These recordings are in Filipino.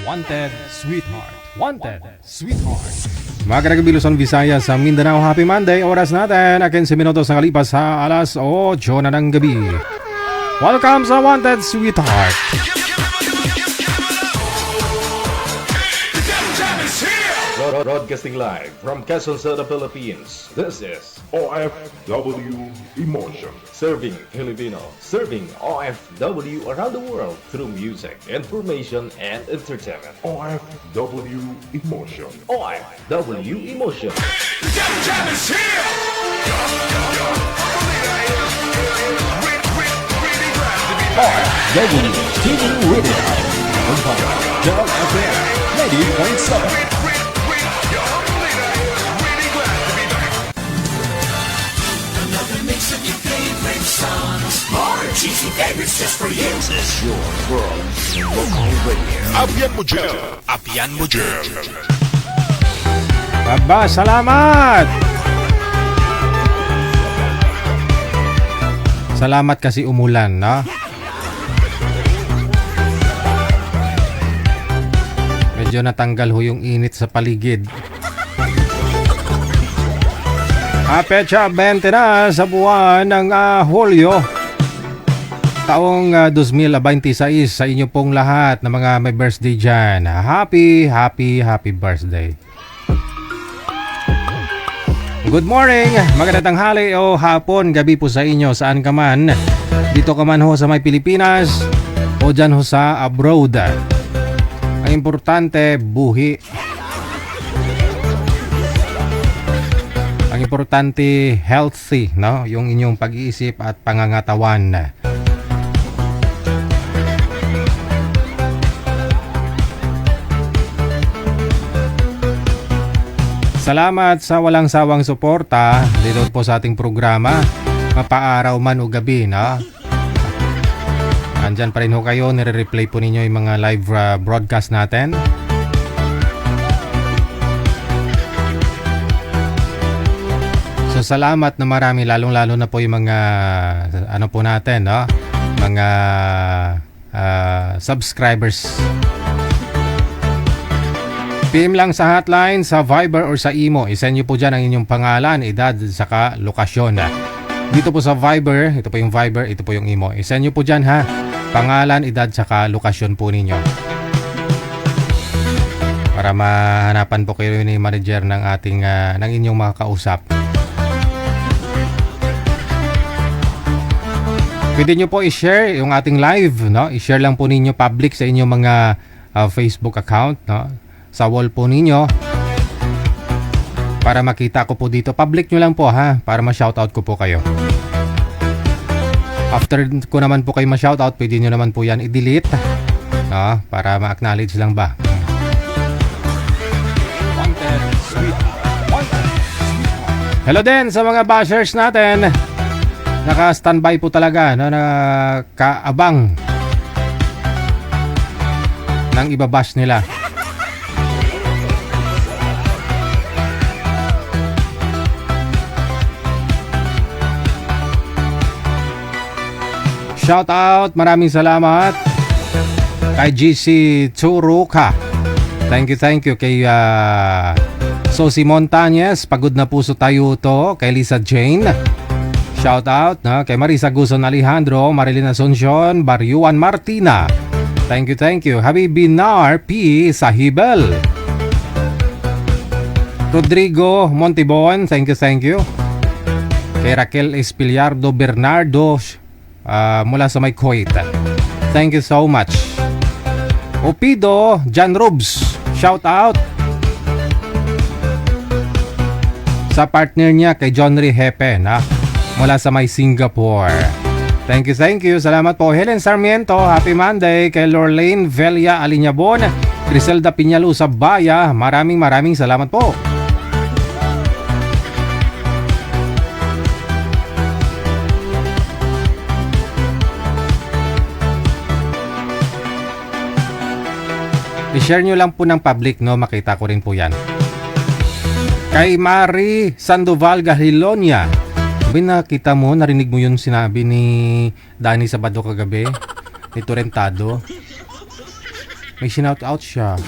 Wanted Sweetheart. Wanted Sweetheart. Mga Luzon, Visayas sa Mindanao, Happy Monday. Oras natin, 15 minutos na kalipas sa alas 8 na ng gabi. Welcome sa Wanted Sweetheart. Broadcasting live from Quezon City, Philippines. This is OFW Emotion. Serving Filipino, serving OFW around the world through music, information, and entertainment. OFW Emotion. OFW Emotion. OFW TV Radio. Del FM 90.7. More cheesy favorites just for you. This is your world local radio. Apian mo dyan. Apian mo dyan. Aba, salamat! Salamat kasi umulan, no? Medyo natanggal ho yung init sa paligid. Petsa 20 na sa buwan ng Hulyo, taong 2026 sa inyo pong lahat na mga may birthday dyan. Happy birthday. Good morning, magandang tanghali o hapon, gabi po sa inyo, saan ka man. Dito ka man ho sa may Pilipinas o dyan ho sa abroad. Ang importante, buhi. Ang importante, healthy, no? Yung inyong pag-iisip at pangangatawan. Salamat sa walang sawang suporta dito po sa ating programa, mapaaraw man o gabi, no? Andyan pa rin ho kayo, nire-replay po ninyo yung mga live broadcast natin. So salamat na marami, lalong-lalo na po yung mga ano po natin, no? Mga subscribers. PM lang sa hotline, sa Viber or sa Imo. I-send nyo po dyan ang inyong pangalan, edad, saka lokasyon. Dito po sa Viber, ito po yung Viber, ito po yung Imo. I-send nyo po dyan, ha? Pangalan, edad, saka lokasyon po ninyo. Para mahanapan po kayo ni manager ng ating ng inyong mga kausap. Pwede nyo po i-share yung ating live, no? I-share lang po ninyo public sa inyong mga Facebook account, no? Sa wall po ninyo. Para makita ko po dito. Public nyo lang po, ha? Para ma-shoutout ko po kayo. After ko naman po kayo ma-shoutout, pwede nyo naman po yan i-delete, no? Para ma-acknowledge lang ba. Hello din sa mga bashers natin. Naka-standby po talaga, no, nakaabang ng ibabash nila. Shout out, maraming salamat kay GC Churuka. Thank you kay Sosi Montañez, Pagod na Puso Tayo to, kay Lisa Jane. Shout out, no? Kay Marisa Guzon Alejandro, Marilyn Asuncion, Baryuan Martina. Thank you. Habibinar P. Sahibel. Rodrigo Montibon, thank you. Kay Raquel Espiliardo Bernardo mula sa may Kuwait. Thank you so much. Opido Jan Rubs, shout out. Sa partner niya kay John Rihepe, na mula sa may Singapore. Thank you. Salamat po. Helen Sarmiento, happy Monday. Kay Lorraine Velia Aliñabon, Griselda Piñalo sa Baya, maraming salamat po. I-share nyo lang po ng public, no? Makita ko rin po yan. Kay Mari Sandoval Gahilonia, nakita mo, narinig mo yung sinabi ni Danny Sabado kagabi, ni Torrentado. May shinout out siya.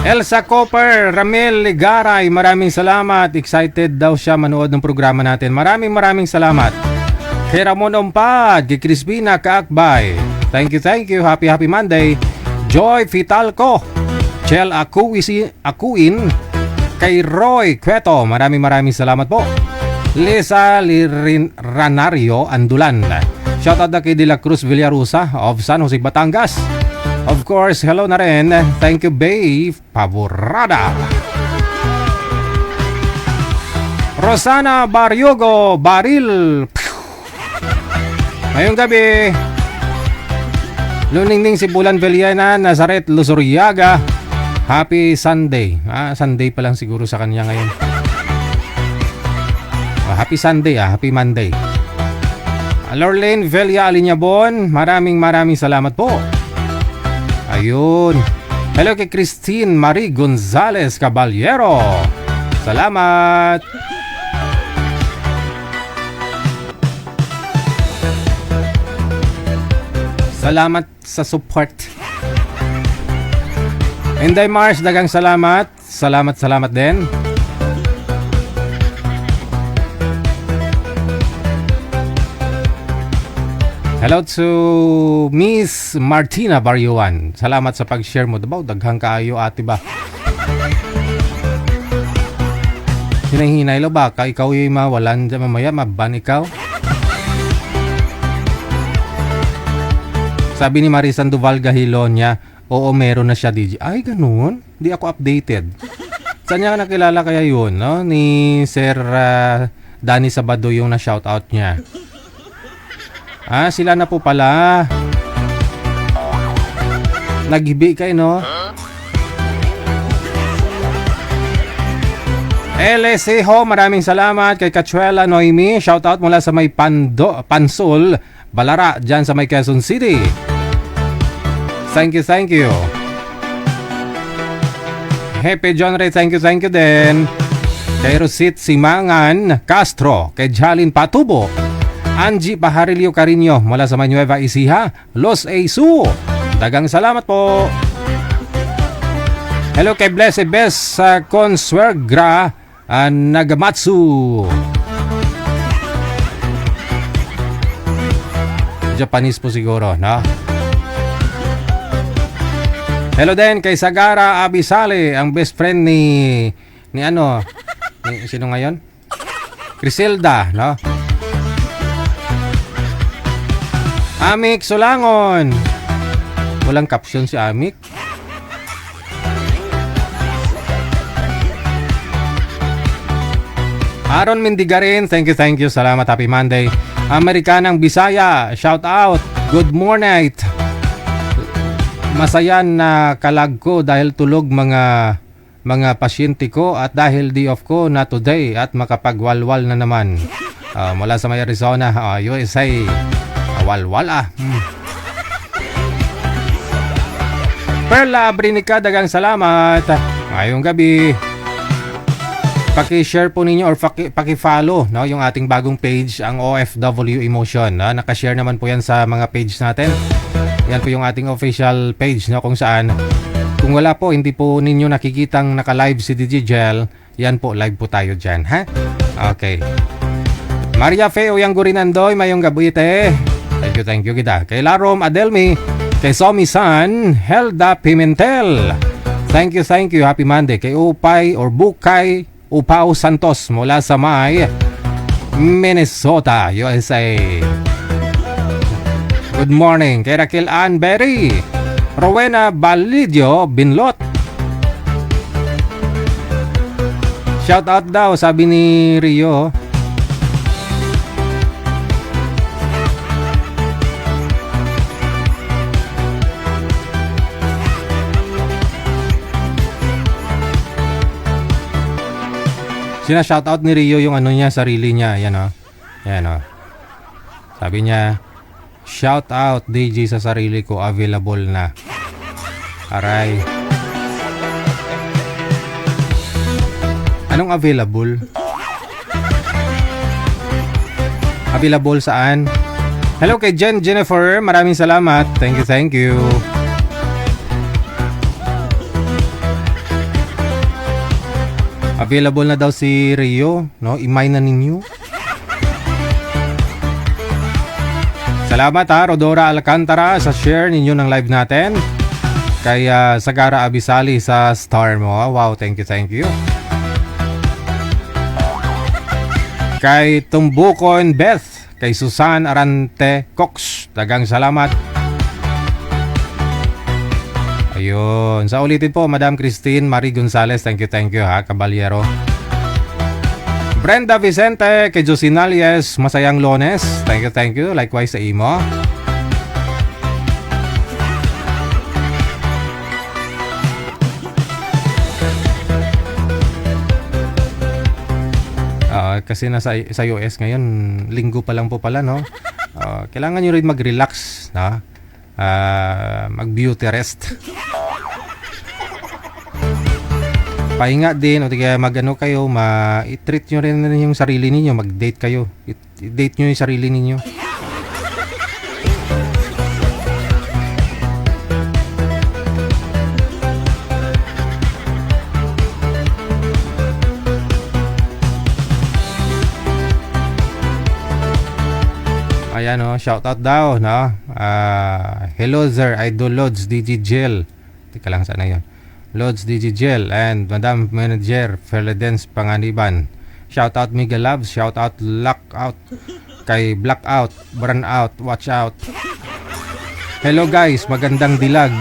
Elsa Cooper, Ramil Ligaray, maraming salamat. Excited daw siya manood ng programa natin. Maraming salamat. Kay Ramon Ompad, kay Crispina Kaakbay. Thank you. Happy Monday. Joy Fitalco, Chel Akuin, kay Roy Cueto. Maraming salamat po. Lisa Ranario Andulan. Shoutout na kay De La Cruz Villarusa of San Jose, Batangas. Of course, hello na rin. Thank you, Babe Pavorada. Rosana Baryogo Baril. Ngayong gabi, Luningning Sibulan Veliana, Nazaret Luzuriaga. Happy Sunday. Sunday pa lang siguro sa kanya ngayon. Happy Sunday, Happy Monday. Lorraine Velia Alinyabon, maraming salamat po. Ayun. Hello kay Christine Marie Gonzalez Caballero. Salamat. Salamat sa support. Inday Mars, dagang salamat. Salamat din. Hello to Miss Martina Baryuan. Salamat sa pag-share mo. Dabaw, daghang kaayo ate ba? Hinahinay lo ba? Ikaw yung mawalan dyan mamaya, maban ikaw? Sabi ni Marisan Duval Gahilonya, oo, meron na siya DJ. Ay, ganun? Di ako updated. Saan niya nakilala kaya yun, no? Ni Sir Danny Sabado yung na-shoutout niya. Sila na po pala. Naghibi kayo, no? LSEho, maraming salamat kay Cachuela Noemi. Shoutout mula sa may Pansol, Balara, dyan sa may Quezon City. Thank you. Happy John Ray, thank you din. Kay Rosit Simangan Castro, kay Jalin Patubo, Angie Paharilio Carino mula sa Nueva Ecija, Los Eisu. Dagang salamat po. Hello kay Blessed Best sa Consuegra Nagamatsu. Japanese po siguro, no? Hello din kay Sagara Abisale, ang best friend ni sino ngayon? Criselda, no? Amik Solangon. Walang caption si Amik. Aaron Mindigarin, thank you. Salamat, happy Monday. Amerikanang Bisaya, shout out. Good morning. Masaya na kalag ko dahil tulog mga pasyente ko at dahil day off ko na today at makapagwalwal na naman. Mula sa may Arizona, USA. Walwal. Perla Brinica, dagang salamat. Ngayong gabi, paki-share po ninyo or paki-follow, no, yung ating bagong page, ang OFW Emotion. Naka-share naman po yan sa mga page natin. Yan po yung ating official page, no, kung saan kung wala po, hindi po ninyo nakikitang naka-live si DJ Jel, yan po, live po tayo dyan, ha? Okay. Maria Fe Oyanggurinandoy, mayong gabuite. Thank you kita. Kay Larom Adelmi, kay Somi San, Helda Pimentel. Thank you. Happy Monday. Kay Upay or Bukay Upao Santos mula sa may Minnesota, USA. Good morning. Kay Raquel Ann Berry, Rowena Balidio Binlot. Shout out daw, sabi ni Rio. Sina-shoutout ni Rio yung sarili niya. Yan o. Sabi niya, shoutout DJ sa sarili ko, available na. Aray. Anong available? Available saan? Hello kay Jennifer. Maraming salamat. Thank you, thank you. Available na daw si Rio, no? Imay na ninyo. Salamat Rodora Alcantara sa share ninyo ng live natin. Kay Sagara Abisali sa star mo. Wow, thank you, thank you. Kay Tumbukon Beth, kay Susan Arante Cox, dagang salamat. Ayun, sa ulitin po, Madam Christine Marie Gonzales, thank you ha, kabalyero. Brenda Vicente, kay Josinalies, masayang Lones, thank you, likewise sa imo. Kasi nasa sa US ngayon, linggo pa lang po pala, no? Kailangan nyo rin mag-relax, no? Mag-beauty rest. Pahinga din, o kaya mag-ano kayo, i-treat nyo rin yung sarili ninyo, mag-date kayo. I-date nyo yung sarili ninyo. Ayan o, shoutout daw, no? Hello sir, Idol Lods DG Teka lang, sana yun. Lods DG and Madam Manager Ferledens Panganiban. Shoutout Miguel Loves, shoutout Lockout kay Blackout, Burnout, Watch Out. Hello guys, magandang dilag,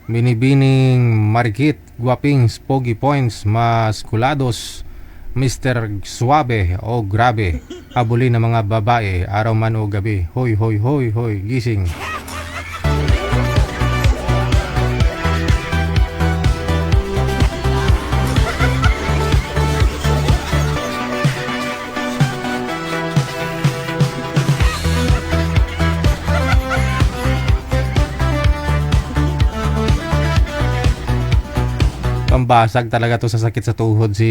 binibining marikit, guwaping, pogi points, maskulados, Mr. Suabe o grabe, habulin ng mga babae, araw man o gabi. Hoy, hoy, hoy, hoy, gising. Pambasag talaga to sa sakit sa tuhod si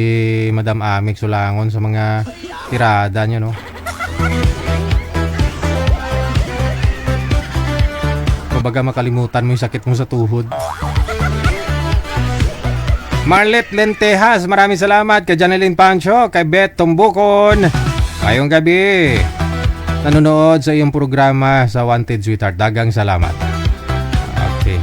Madam Amik Sulangon sa mga tirada nyo, no? Kumbaga makalimutan mo yung sakit mo sa tuhod. Marlet Lentejas, maraming salamat. Kay Janeline Pancho, kay Beth Tumbukon, ngayong gabi nanonood sa iyong programa sa Wanted Sweetheart. Dagang salamat. Okay.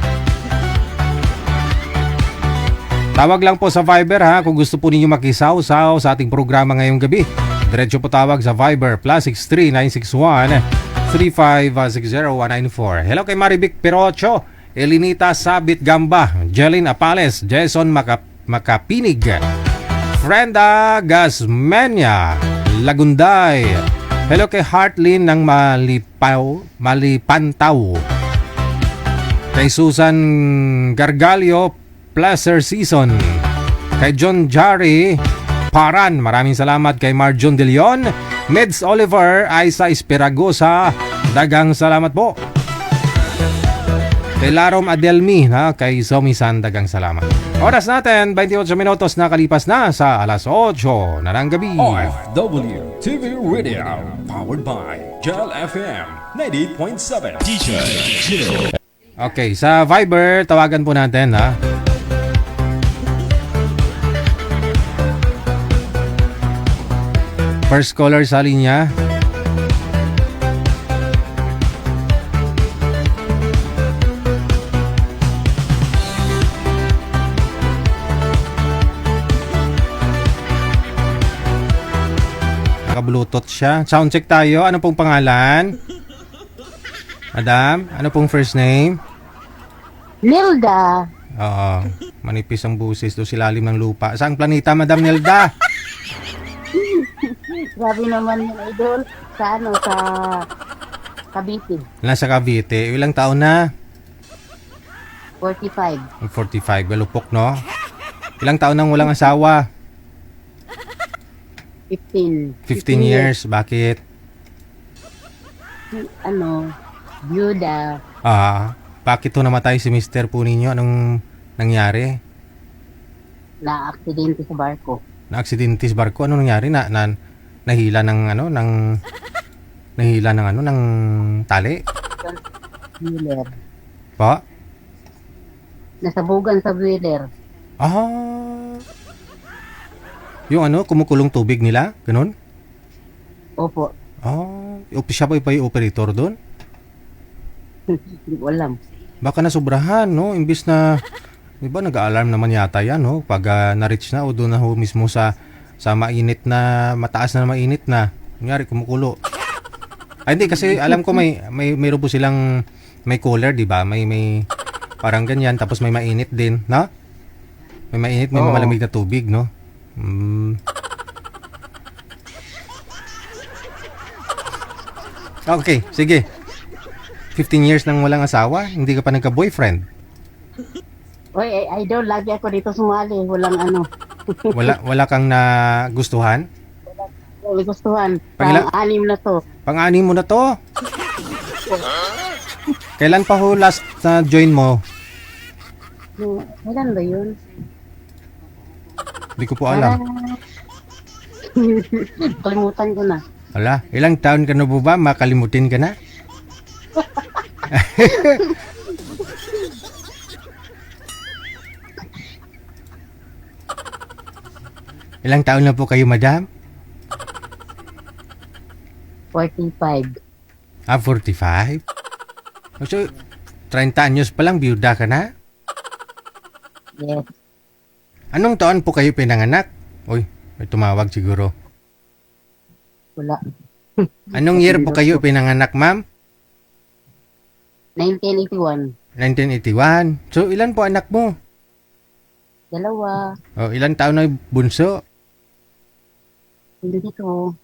Tawag lang po sa Viber ha kung gusto po ninyo makisaw-saw sa ating programa ngayong gabi. Diretso po tawag sa Viber +63 961 3560 194. Hello kay Marivic Perocho, Elinita Sabit Gamba, Jelin Apales, Jason Makapinig, Frenda Gasmenia Lagunday. Hello kay Heartlyn ng Malipantaw, kay Susan Gargalio Placer Season, kay John Jari Paran, maraming salamat. Kay Marjon De Leon, Meds Oliver, Aisa Esperagosa, dagang salamat po. Kay Larom Adelmi, kay Somi-san, dagang salamat. Oras natin 28 minutos na kalipas na sa alas 8 na ng gabi. OFW TV Radio, powered by Gel FM 98.7. DJ Jill. Okay, sa Viber tawagan po natin ha. First caller sa linya. Naka-Bluetooth siya. Sound check tayo. Ano pong pangalan? Madam, ano pong first name? Nilda. Oo. Manipis ang busis do silalim ng lupa. Saang planeta, Madam Nilda? Grabe naman yung idol sa Cavite. Nasa Cavite. Ilang taon na? 45. 45. Galupok, no? Ilang taon nang walang asawa? 15. 15 years. Bakit? Byuda. Bakit to namatay si Mr. po ninyo? Anong nangyari? Na-aksidente sa barko. Na-aksidente sa barko? Ano nangyari? Nahila ng Nahila ng ano, ng tali? Wheeler. Pa? Nasabugan sa wheeler. Ah. Yung ano, kumukulong tubig nila? Ganun? Opo. Ah. Siya ba yung operator doon? Hindi ko alam. Baka nasubrahan, no? Imbis na, di ba, nag-alarm naman yata yan, no? Pag na-reach na o doon na ho mismo sa mainit na, mataas na mainit na. Kunyari, kumukulo. Ay, hindi, kasi alam ko mayroon po silang, may cooler, di ba? May parang ganyan, tapos may mainit din, no? May mainit, may Oo. malamig na tubig, no? Okay, sige. 15 years nang walang asawa, hindi ka pa nagka-boyfriend. Oy, idol, lagi ako dito sumali. Walang ano. Wala kang nagustuhan? May gustuhan. Pangila- Pang-anim na to. Pang-anim mo na to. Kailan pa ho last na join mo? Kailan ba yun? Hindi ko po alam. Kalimutan ko na. Wala, ilang taon ka na po ba? Makalimutin ka na? Ilang taon na po kayo, madam? 45. 45? So, 30 anyos pa lang, biyuda ka na? Yes. Anong taon po kayo pinanganak? Uy, may tumawag siguro. Wala. Anong year po kayo pinanganak, ma'am? 1981. 1981. So, ilan po anak mo? Dalawa. O, ilang taon na bunso? 22.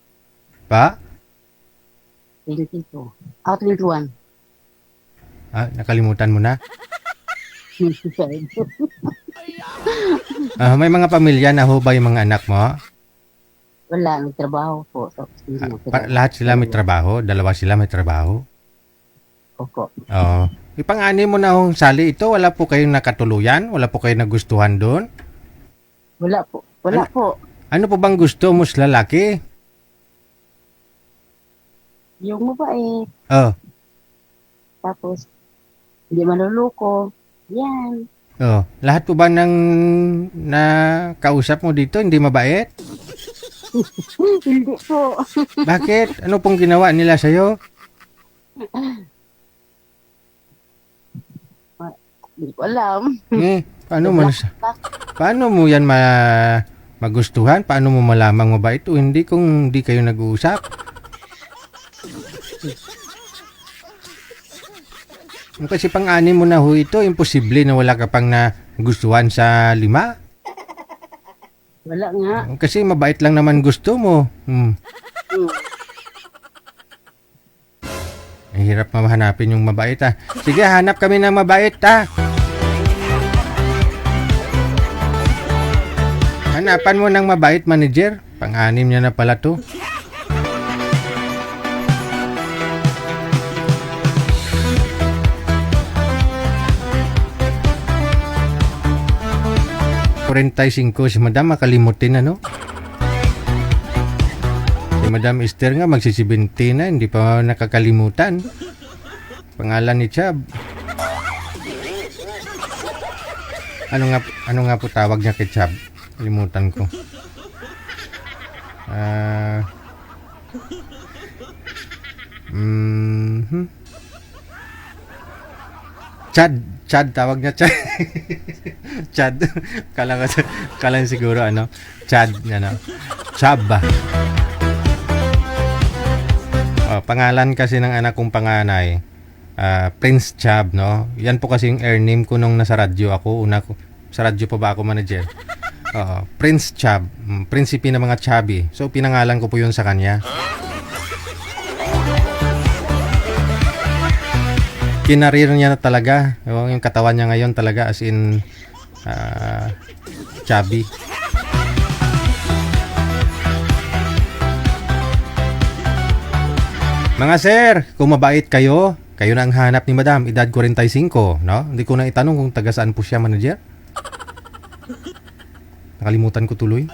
Pa? 22. 21. Ah, nakalimutan mo na? 25. May mga pamilya na ho ba yung mga anak mo? Wala, nagtrabaho po. So, Lahat sila may trabaho? Dalawa sila may trabaho? Opo. Oo. Ipang-ani mo na hong sali ito. Wala po kayong nakatuluyan? Wala po kayong nagustuhan doon? Wala po. Wala po. Ano po bang gusto mo sa lalaki? Yung mabait. Oh, Tapos, hindi manluluko. Yan. oh. Lahat po ba ng nakausap mo dito hindi mabait? Hindi po. Bakit? Ano pong ginawa nila sa'yo? Hindi ko alam. Paano mo yan magustuhan? Paano mo malamang mabait o hindi kung hindi kayo nag-uusap? Kasi pang-anim mo na ho ito, imposible na wala ka pang nagustuhan sa 5. Wala nga. Kasi mabait lang naman gusto mo. Ang hirap mahanapin yung mabait Sige, hanap kami ng mabait Hanapan mo ng mabait, manager. Pang-anim niya na pala to. Si Madam, makalimutin ano? Si Madam Esther nga, magsisibinti na, hindi pa nakakalimutan. Pangalan ni Chab. Ano nga po tawag niya kay Chab? Kalimutan ko. Chad tawag niya, Chad. Chad. Kala siguro Chad, Chab. Pangalan kasi ng anak kong panganay, Prince Chab, no? Yan po kasi yung air name ko nung nasa radyo ako. Sa radyo pa ba ako manager? Prince Chab, prinsipe ng mga Chabi. So pinangalan ko po yun sa kanya. Kinarir niya na talaga. Yung katawan niya ngayon talaga as in chubby. Mga sir, kung mabait kayo na ang hanap ni Madam, edad 45, no? Hindi ko na itanong kung taga saan po siya, manager. Nakalimutan ko tuloy.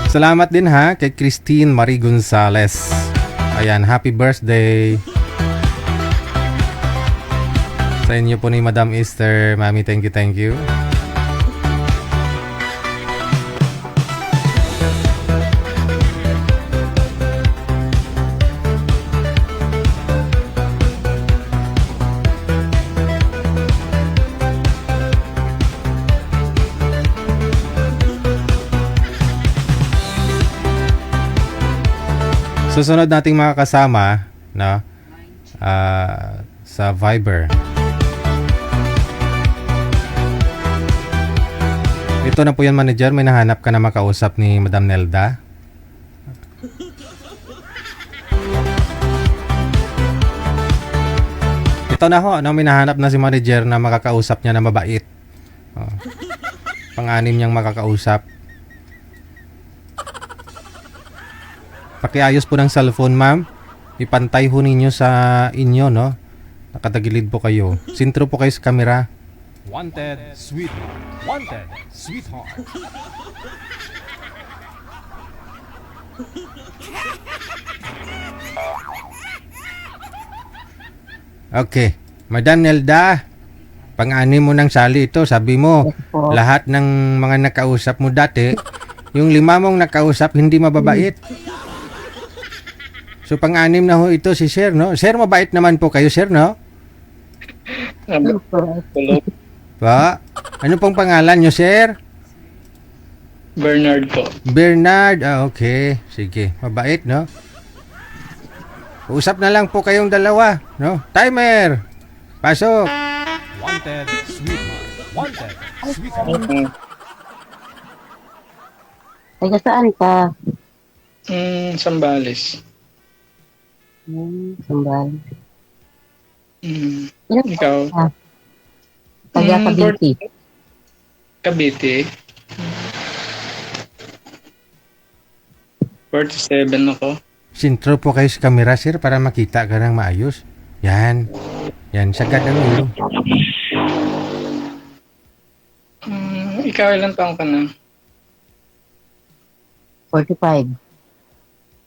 Salamat din ha kay Christine Marie Gonzales. Ayan, happy birthday. Sa inyo po ni Madam Esther, Mami, thank you, thank you. Susunod nating mga kasama na sa Viber. Ito na po yan, manager. May nahanap ka na makausap ni Madam Nelda. Ito na ho, may nahanap na si manager na makakausap niya na mabait. Oh. Pang-anim niyang makakausap. Pakiayos po ng cellphone, ma'am. Ipantay ho ninyo sa inyo, no? Nakatagilid po kayo. Sintro po kayo sa camera. Wanted, sweetheart. Wanted, sweetheart. Okay. Madam Nelda, pang-anim mo ng sali ito. Sabi mo, lahat ng mga nakausap mo dati, yung 5 mong nakausap, hindi mababait. So, pang-anim na ho ito si Sir, no? Sir, mabait naman po kayo, Sir, no? Pa? Ano pong pangalan nyo, Sir? Bernard po. Bernard. Okay. Sige. Mabait, no? Usap na lang po kayong dalawa, no? Timer! Pasok! Wanted, sweetheart. Wanted, sweetheart. Taga saan ka? Sambales. Sambal. Ikaw? Taga Cavite. Cavite. 47 ako. Sintro po kayo sa camera, Sir, para makita ka ng maayos. Yan. Yan, sagad ang ulo. Ikaw ilang taong ka na? 45.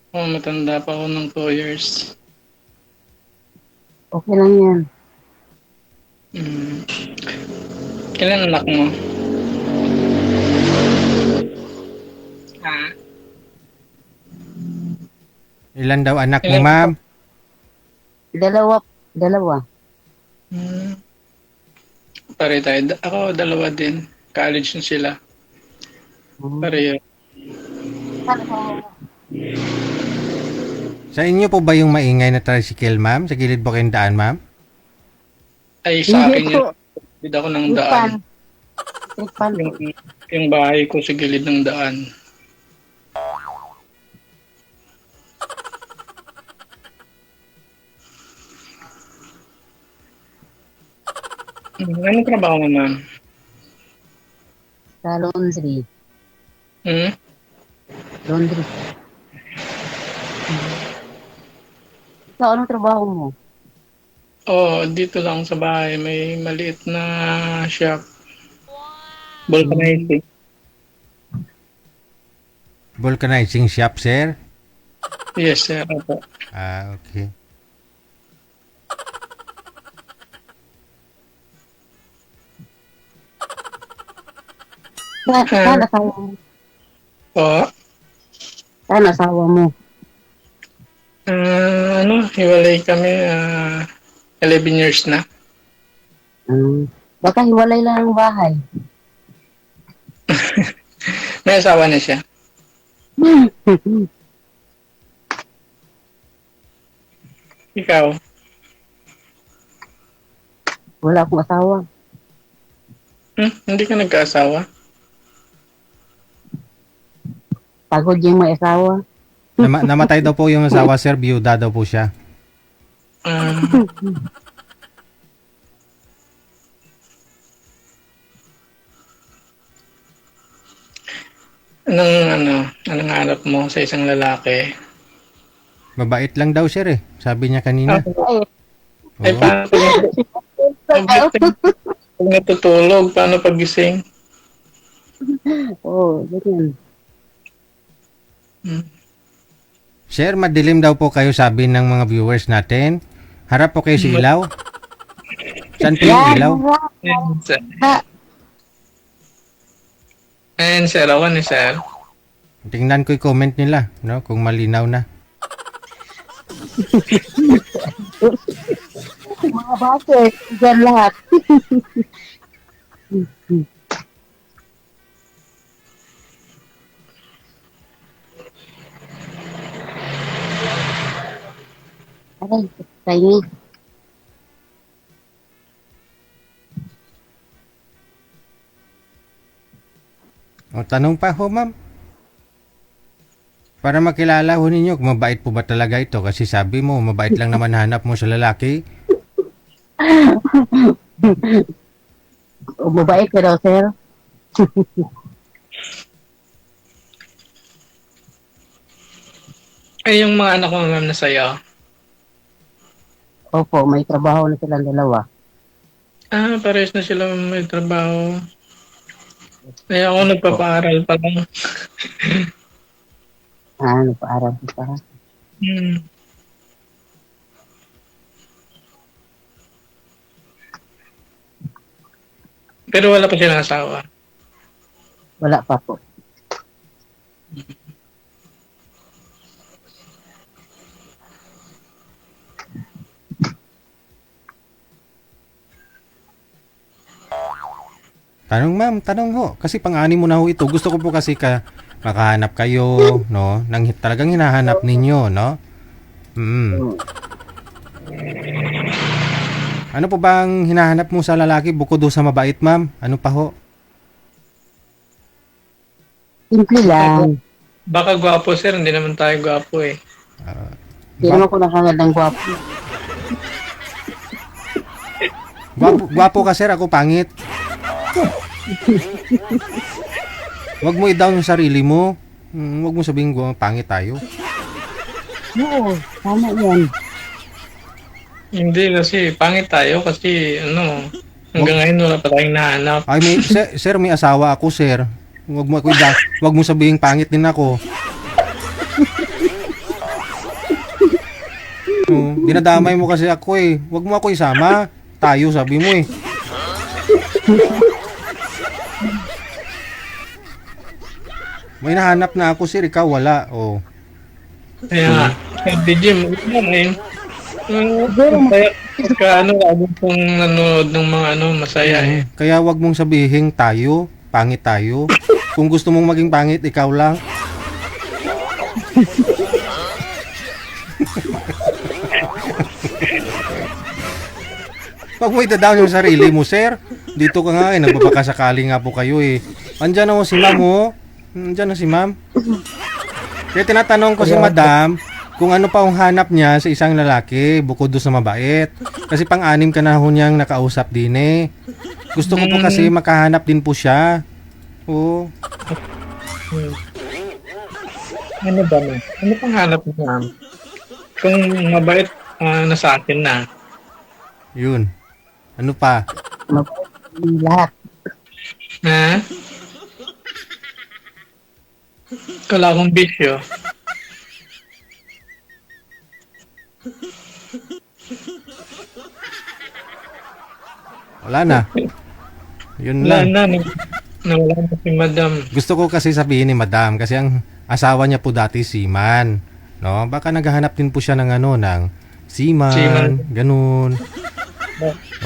Oh, matanda pa ako ng 2 years. Okay lang yan. Kailan anak mo? Ha? Ilan daw anak mo, ma'am? Dalawa. Pare tayo. Ako, 2 din. College na sila. Pareho. Sa inyo po ba yung maingay na tricycle, ma'am? Sa gilid po kayong daan, ma'am? Ay, sa akin Hindi yun. po. Gilid ako ng daan. Tripan. Yung bahay ko sa gilid ng daan. Anong trabaho mo, ma'am? Sa laundry. Laundry. Ikaw, anong trabaho mo? Oh, dito lang sa bahay. May maliit na shop. Vulcanizing. Vulcanizing shop, sir? Yes, sir. Opo. Ah, okay. Saan asawa mo? Oh, Saan asawa mo? hiwalay kami. 11 years na. Baka hiwalay lang ang bahay. May asawa na siya. Ikaw? Wala akong asawa. Hindi ka nagkaasawa? Pagod yung may asawa. Namatay daw po yung asawa, sir. Biyuda daw po siya. Anong hanap mo sa isang lalaki? Mabait lang daw, sir, eh. Sabi niya kanina. Ay, Oo. paano pag natutulog? Paano pagising? Oo, ganyan. Sir, madilim daw po kayo, sabi ng mga viewers natin. Harap po kayo sa ilaw. Saan po yung ilaw? Ayan, sir. Ayan, sir. Ako ni sir. Tingnan ko yung comment nila, no? Kung malinaw na. Mga base, dyan lahat. Aray, tayo. O, tanong pa ho, ma'am. Para makilala ho ninyo kung mabait po ba talaga ito. Kasi sabi mo, mabait lang naman hanap mo sa lalaki. O, mabait ka daw, sir. Ay, yung mga anak ko ma'am na sa'yo. Opo, may trabaho na silang dalawa. Ah, parehas na sila may trabaho. Ay, ako nagpapaaral pa lang. Nagpaaral ko pa. Hmm. Pero wala pa silang asawa. Wala pa po. Tanong ma'am, tanong ho. Kasi pang-anim mo na ho ito. Gusto ko po kasi makahanap kayo, no? Nang talagang hinahanap ninyo, no? Ano po bang hinahanap mo sa lalaki bukod do sa mabait, ma'am? Ano pa ho? Simple lang. Baka gwapo sir, hindi naman tayo gwapo eh. Hindi naman ko nakagandang gwapo. Gwapo ka, sir. Ako pangit. Wag mo i-down yung sarili mo. Wag mo sabihin pangit tayo. Oo, tama yan. Hindi kasi pangit tayo kasi hanggang ngayon wala pa tayong nahanap. Ay, sir, may asawa ako, sir. Wag mo sabihin pangit din ako. Dinadamay mo kasi ako eh. Wag mo ako isama. Tayo, sabi mo eh. May nahanap na ako, sir. Ikaw wala. Oh. Kaya, hindi Jim, masaya agad kong nanonood ng mga masaya eh. Kaya wag mong sabihin tayo. Pangit tayo. Kung gusto mong maging pangit, ikaw lang. Wag mo ita-down yung sarili mo, sir. Dito ka nga eh, nagbabakasakali nga po kayo eh. Andyan na si ma'am oh. Andyan na si ma'am. Kaya tinatanong ko si madam kung ano pa ang hanap niya sa isang lalaki bukod doon sa mabait. Kasi pang-anim ka na ho niyang nakausap din eh. Gusto ko po kasi makahanap din po siya. Oo. Ano ba na? Ano pang hanap mo ma'am? Kung mabait nasa akin na. Yun. Ano pa? Mabait lahat. Ha? Wala akong bisyo. Wala na. Yun Wala lang. na. Nawala na si madam. Gusto ko kasi sabihin ni madam kasi ang asawa niya po dati seaman. No? Baka naghahanap din po siya ng ng seaman. Ganun.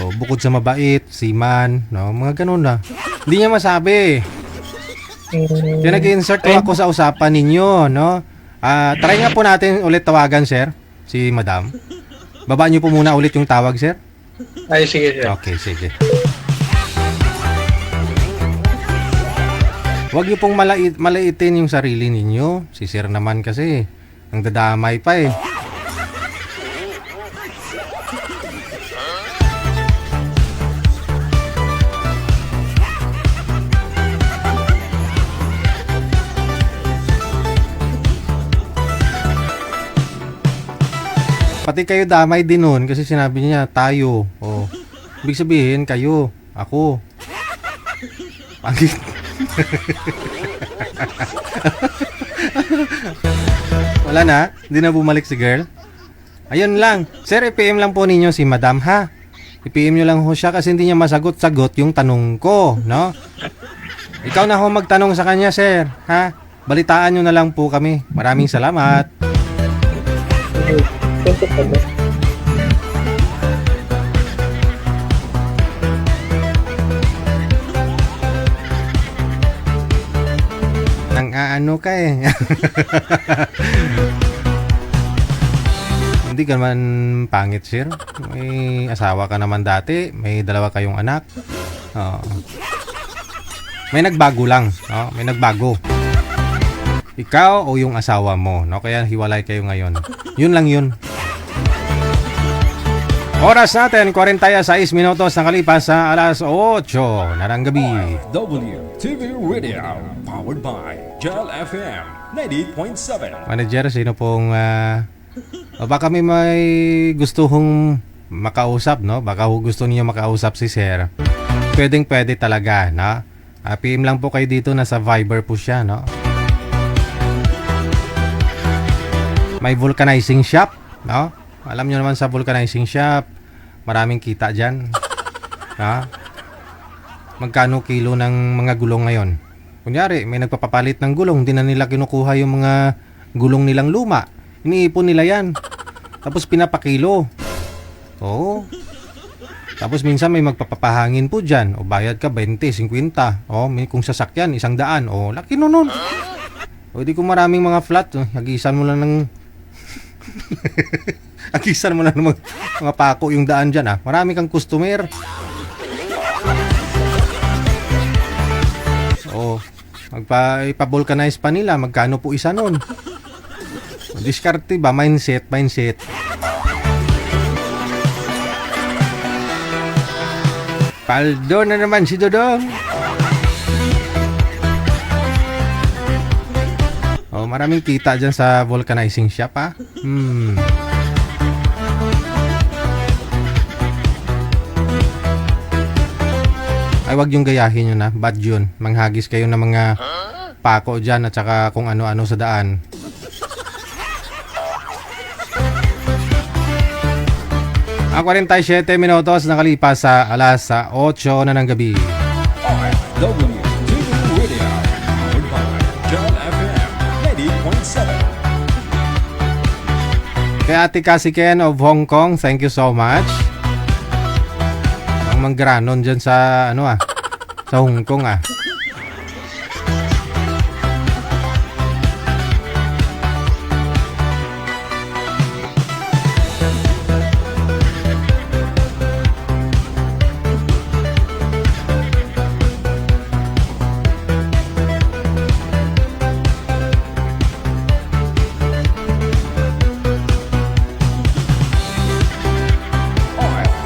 O, bukod sa mabait, seaman. No? Mga ganun na. Hindi niya masabi. Kaya nag-insert ko ako sa usapan ninyo, no? Try nga po natin ulit tawagan, sir, si madam. Baba niyo po muna ulit yung tawag, sir. Ay, sige sir. Okay, sige. Huwag niyo pong malaitin yung sarili ninyo. Si sir naman kasi, ang dadamay pa eh. Pati kayo damay din nun kasi sinabi niya tayo. Oh. Ibig sabihin kayo, ako. Pangit. Wala na? Hindi na bumalik si girl? Ayun lang. Sir, i-PM lang po ninyo si madam, ha? I-PM nyo lang ho siya kasi hindi niya masagot-sagot yung tanong ko, no? Ikaw na ho magtanong sa kanya, sir, ha? Balitaan nyo na lang po kami. Maraming salamat. Thank you po. Nang aano ka eh. Hindi ka naman pangit, sir. May asawa ka naman dati. May dalawa kayong anak. Oo. May nagbago lang. No? May nagbago. Ikaw o yung asawa mo. No? Kaya hiwalay kayo ngayon. Yun lang yun. Oras natin, 46 minutos na kalipas sa alas 8 na ng gabi. WTV Radio, powered by Gel FM 90.7. Manager, sino pong... o baka may gusto hong makausap, no? Baka gusto niyo makausap si Sir. Pwedeng-pwede talaga, no? PM lang po kayo dito, nasa Viber po siya, no? May vulcanizing shop, no? Alam niyo naman sa vulcanizing shop, maraming kita dyan. Ha? Magkano kilo ng mga gulong ngayon? Kunyari, may nagpapapalit ng gulong, hindi na nila kinukuha yung mga gulong nilang luma. Iniipon nila yan. Tapos pinapakilo. Oo. Tapos minsan may magpapahangin po dyan. O bayad ka 20, 50. O may kung sasakyan, 100. O laki nun. O di kung maraming mga flat, hagisan mo lang ng... hagisan mo lang ng mga pako yung daan dyan. Marami kang customer. O ipa-vulcanize pa nila. Magkano po isa nun? Diskarte ba? Mindset. Paldo na naman si Dodong. Oh, maraming kita dyan sa vulcanizing shop, ha? Ay, wag yung gayahin yun, ha? Bad yun. Manghagis kayo ng mga pako dyan at saka kung ano-ano sa daan. Ang 47 minutos nakalipas sa alas 8 na ng gabi. WTV Radio, powered by Gel FM 90.7. Kay Ate Cassie Ken of Hong Kong, thank you so much. Ang manggranon dyan sa sa Hong Kong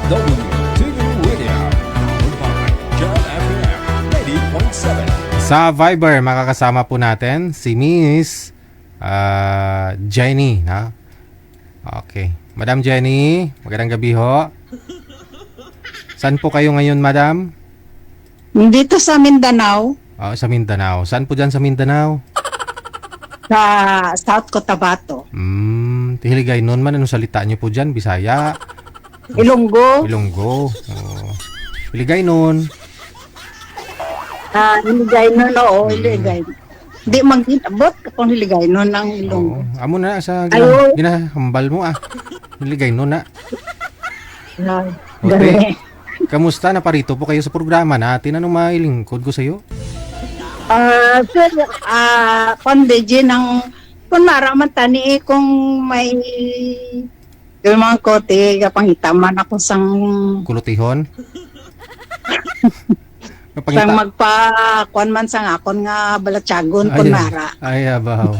WTV Radio, powered by Gel FM 90.7. Sa Viber, makakasama po natin si Miss Jenny, na? Okay. Madam Jenny, magandang gabi ho. Saan po kayo ngayon, madam? Dito sa Mindanao, Sa Mindanao. Saan po dyan sa Mindanao? sa South Cotabato, Hiligay nun man. Anong salita nyo po dyan? Bisaya? Ilonggo, Ilonggo? Hiligay nun. Hiligay nun, oo, Hiligay. Di magkitabot kung Hiligay nun ang Ilonggo. Amo na sa Ayo. ginahambal mo Hiligay nun na. Gani. Kamusta? Naparito po kayo sa programa natin. Anong mailingkod ko sa'yo? Sir, pandeji ng kung naraman tani kung may yung mga kote kapangitaman ako sang Kulutihon? sang magpa-kuan man sang akon nga balatsagon kun nara. Ay, abaw.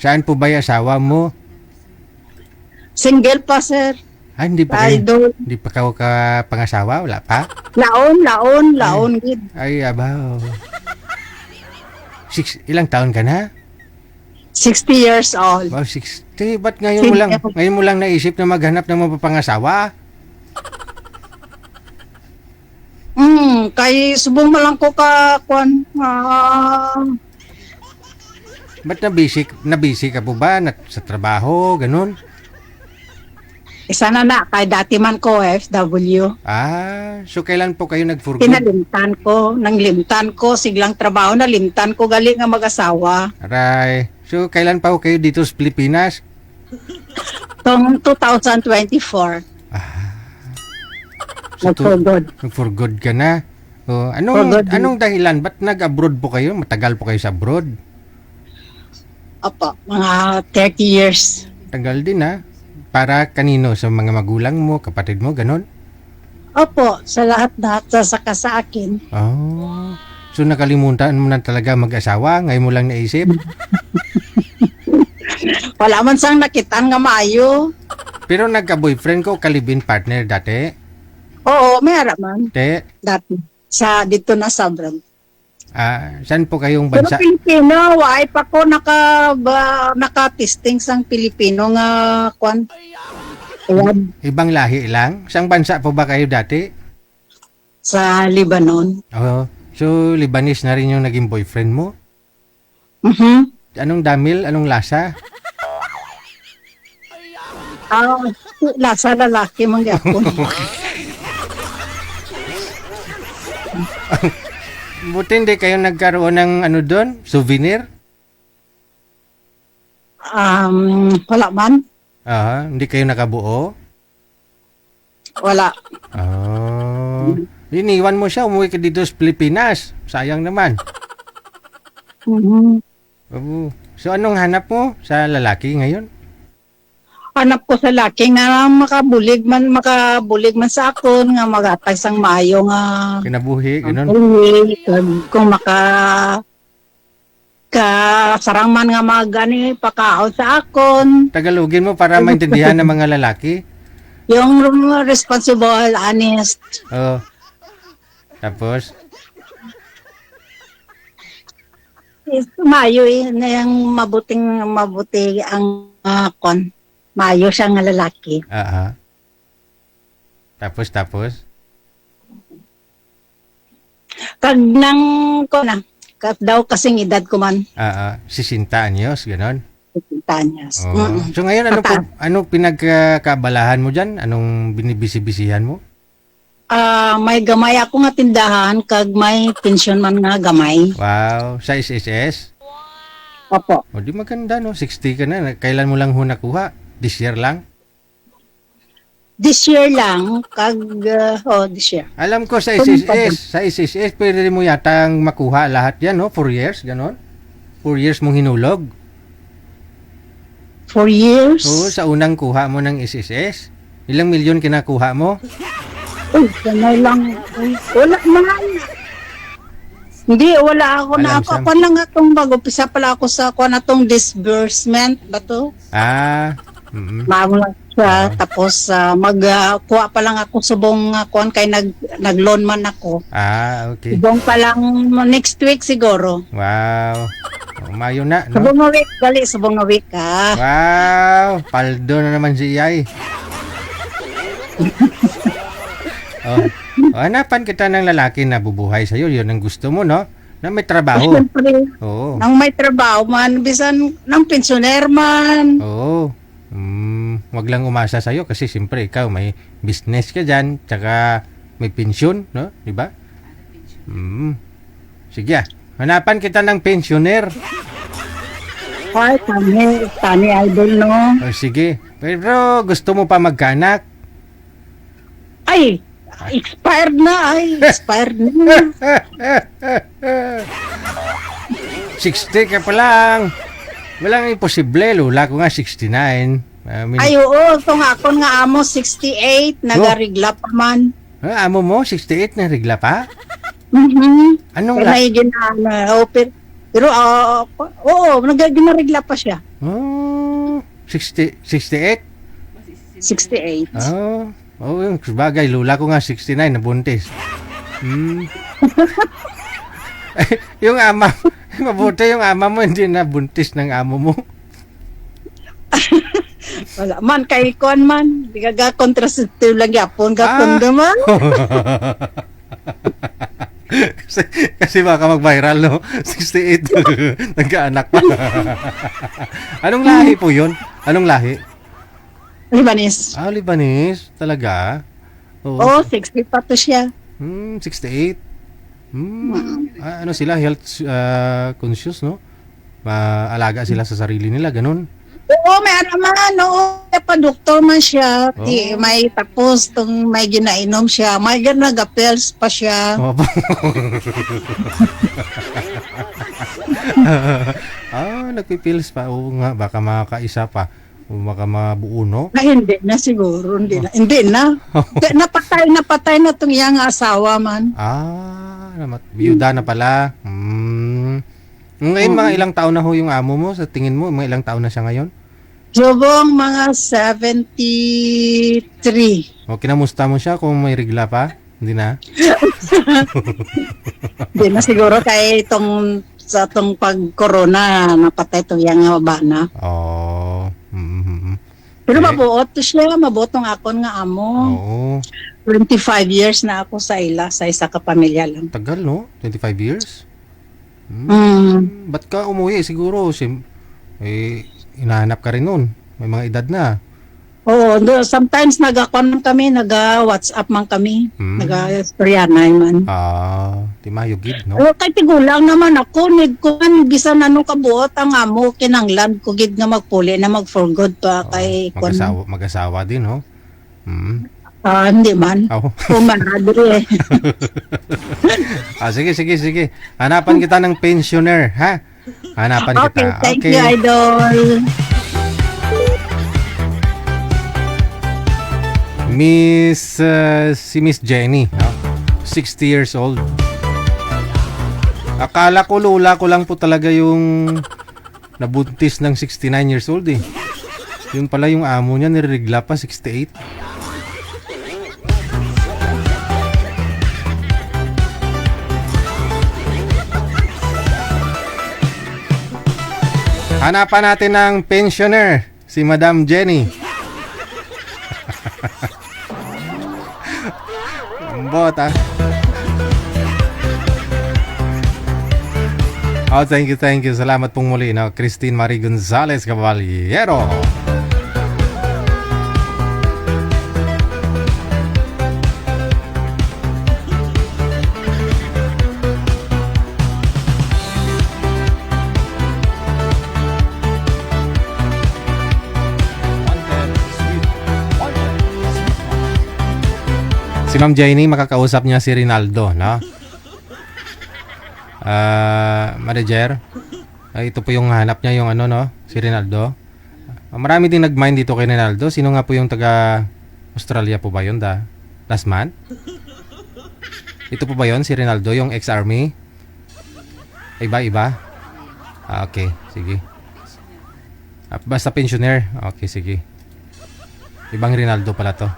Saan po ba yung asawa mo? Single pa, sir. Ay, hindi pa kayo, Idol. hindi pa kayo ka pangasawa? Wala pa? Laon gid. Ay, abaw. Ilang taon ka na? 60 years old. Wow, 60. Ba't ngayon mo lang naisip na maghanap ng mapapangasawa? Kay subong malang ko ka kwan. Ba't na-busy ka po ba sa trabaho, ganun? Isa na kay dati man ko FW. So kailan po kayo nag-for good? Pinalimtan ko, nang limtan ko, siglang trabaho na limtan ko gali nga mag-asawa. Aray. So kailan pa po kayo dito sa Pilipinas? Tong 2024. So, For good. For good ka na. Oh, For good. anong dahilan? Ba't nag-abroad po kayo? Matagal po kayo sa abroad? Opo, mga 30 years. Tagal din ha. Para kanino? Sa mga magulang mo, kapatid mo, ganun? Opo, sa lahat sasaka sa akin. Oh. So nakalimutan mo na talaga mag-asawa? Ngayon mo lang naisip? Wala man sang nakitaan nga maayo. Pero nagka-boyfriend ko, kalibin partner dati? Oo, mayara man. Te? Dati. Dito na sa abroad. Saan po kayong Pero bansa? Pilipino, why pa ko naka-testing sang Pilipino nga kwan. Ayan, Ibang lahi lang? Saan bansa po ba kayo dati? sa Lebanon. Oh. So, Lebanese na rin yung naging boyfriend mo? Mhm. Anong damil? Anong lasa? Lasa lalaki man gyapon. Buti hindi kayo nagkaroon ng doon? Souvenir? Wala man. Hindi kayo nakabuo? Wala. Iniwan mo siya, umuwi ka dito sa Pilipinas. Sayang naman. Mhm. Oo. So, anong hanap mo sa lalaki ngayon? Hanap ko sa laki nga makabulig man sa akon nga magatay sang maayo nga Kinabuhi, ganun? kung sarang man nga magani pakaon sa akon. Tagalogin mo para maintindihan ng mga lalaki. Yung responsible, honest. Oo. Tapos, Mayo na yung mabuti ang kon. Mayo siya nga lalaki. Tapos. Kag nang ko na. Daw kasing edad ko man. 60 anyos, ganon. 50 anyos. So ngayon, ano pinagkabalahan mo dyan? Anong binibisi-bisihan mo? May gamay ako nga tindahan, kag may pensyon man nga gamay. Wow, sa SSS? Opo. O di maganda no, 60 ka na. Kailan mo lang ho nakuha? This year lang? This year lang, this year. Alam ko sa SSS, pwede mo yatang makuha lahat yan, no? 4 years, ganon? 4 years mong hinulog? 4 years? Oo, sa unang kuha mo ng SSS. Ilang milyon kinakuha mo? Uy, ganay lang. Wala man. Hindi, wala ako na ako. Ako lang atong mag-upisa pala ako sa ako na itong disbursement ba to? Maamo lang siya. Tapos magkuha pa lang ako subong kuan kay nag-loan man ako. Okay. Subong pa lang next week siguro. Wow. Umayo na, no? Subong na week, gali, subong na week ha. Wow, paldo na naman si Iyay. Hanapan kita ng lalaki na bubuhay sa'yo. Yun ang gusto mo, no? Na may trabaho. Siyempre, nang may trabaho man, bisan ng pensioner man. Wag lang umasa sa'yo kasi siyempre ikaw may business ka dyan, tsaka may pensyon, no? Diba? Sige, hanapan kita ng pensioner. Ay, tani idol, no? Sige, pero gusto mo pa magkaanak? Ay, expired na. 60 ka pa lang. Walang imposible, lula ko nga 69. Ay, oo, kung ako nga amo 68, nagarigla pa man. Amo mo, 68 na rigla pa? Anong pero, nagarigla pa siya. 68? 68. Yung bagay, lula ko nga 69, nabuntis. Yung ama, mabuti yung ama mo, hindi nabuntis ng amo mo. Wala man, kay Kuan man. Di ka contraceptive lang yapon, ka man. kasi baka mag-viral, no? 68. Nagkaanak pa. Anong lahi po yun? Anong lahi? Lebanese. Ah, Lebanese. Talaga? Oo, 60 pa to siya. 68. Ano sila? Health conscious, no? Maalaga sila sa sarili nila, ganun. Oo, may ano man, oo. Pa doktor man siya. Oh. May tapos, may ginainom siya. May nagapels pa siya. Opo. Nagpipils pa. Oo nga, baka makakaisa pa. O baka mabuo, no? Hindi na siguro. Hindi na. Napatay na itong iyang asawa man. Biyuda na pala. Ngayon, mga ilang taon na ho yung amo mo? Sa tingin mo, mga ilang taon na siya ngayon? Jobong mga 73. O, kinamusta mo siya kung may regla pa? Hindi na? Hindi na siguro kay sa itong pag-corona, napatay itong iyang bana. Oo. Pero mabuot to siya, mabutong akon nga amo. Oo. 25 years na ako sa isa ka pamilya lang. Tagal, no? 25 years? Ba't ka umuwi? Siguro, hinahanap ka rin nun. May mga edad na. Oo, sometimes nag-WhatsApp man kami. Nag-storyanay man. Di mayugid, no? Kay tigulang naman ako, nigkuhan, bisan anong kabuot ang amo, kinanglan ko gid nga magpuli na mag-for-good pa kay Mag-asawa din, no? Hindi man. Pumanadri eh. Sige. Hanapan kita ng pensioner, ha? Hanapan kita. Okay, thank you, Idol. Si Miss Jenny, no? 60 years old. Akala ko lula ko lang po talaga yung nabuntis ng 69 years old eh. Yun pala yung amo niya, nirigla pa 68. Hanapan natin ng pensioner, si Madam Jenny. Bota. Oh, thank you. Salamat pong muli, no? Christine Marie Gonzalez Caballero. Si Ma'am Jenny, makakausap niya si Rinaldo, no? Manager, ito po yung hanap niya, yung ano, no? Si Rinaldo. Marami din nag-mind dito kay Rinaldo. Sino nga po yung taga Australia po ba yun, last month? Ito po ba yun, si Rinaldo, yung ex-army? Iba? Okay, sige. Basta pensioner. Okay, sige. Ibang Rinaldo pala to.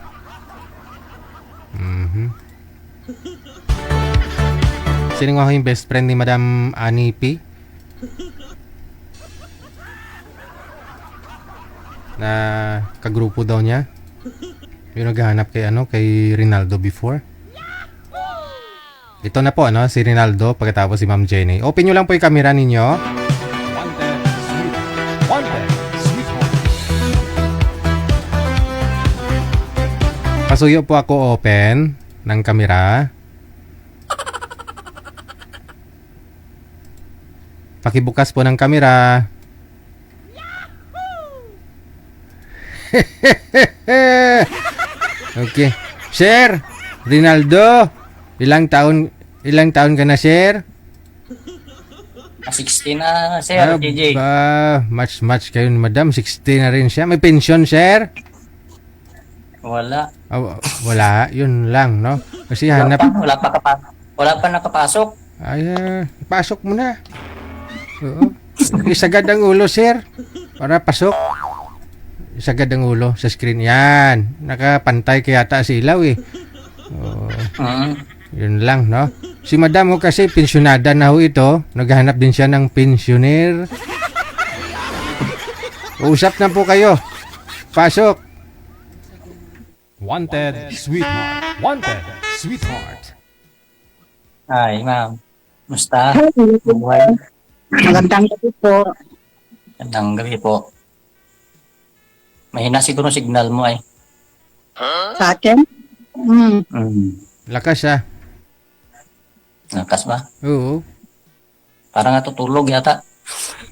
Sino nga yung best friend ni Madam Annie P? Na kagrupo daw niya. Yung naghahanap kay Rinaldo before. Ito na po, si Rinaldo pagkatapos si Ma'am Jenny. Open nyo lang po yung camera ninyo. Pasuyo po ako open ng kamera. Pakibukas po ng kamera. Okay. Sir, Rinaldo, ilang taon ka na, sir? 60 na, sir, DJ. Match kayo ni Madam. 60 na rin siya. May pension, sir? Wala. Wala, yun lang, no? Kasi hanap... Wala pa nakapasok. Ay, pasok mo na. Oo. Isagad ang ulo, sir. Para pasok. Isagad ang ulo sa screen. Yan. Nakapantay kaya ata si ilaw eh. Yun lang, no? Si Madam ho kasi pensyonada na ho ito. Naghahanap din siya ng pensioner. Usap na po kayo. Pasok. Wanted, sweetheart. Ay, ma'am. Musta? Buhay. Magandang gabi po. Magandang gabi po. Mahina siguro signal mo ay. Sa akin? Lakas siya. Nakas ba? Oo. Parang natutulog yata.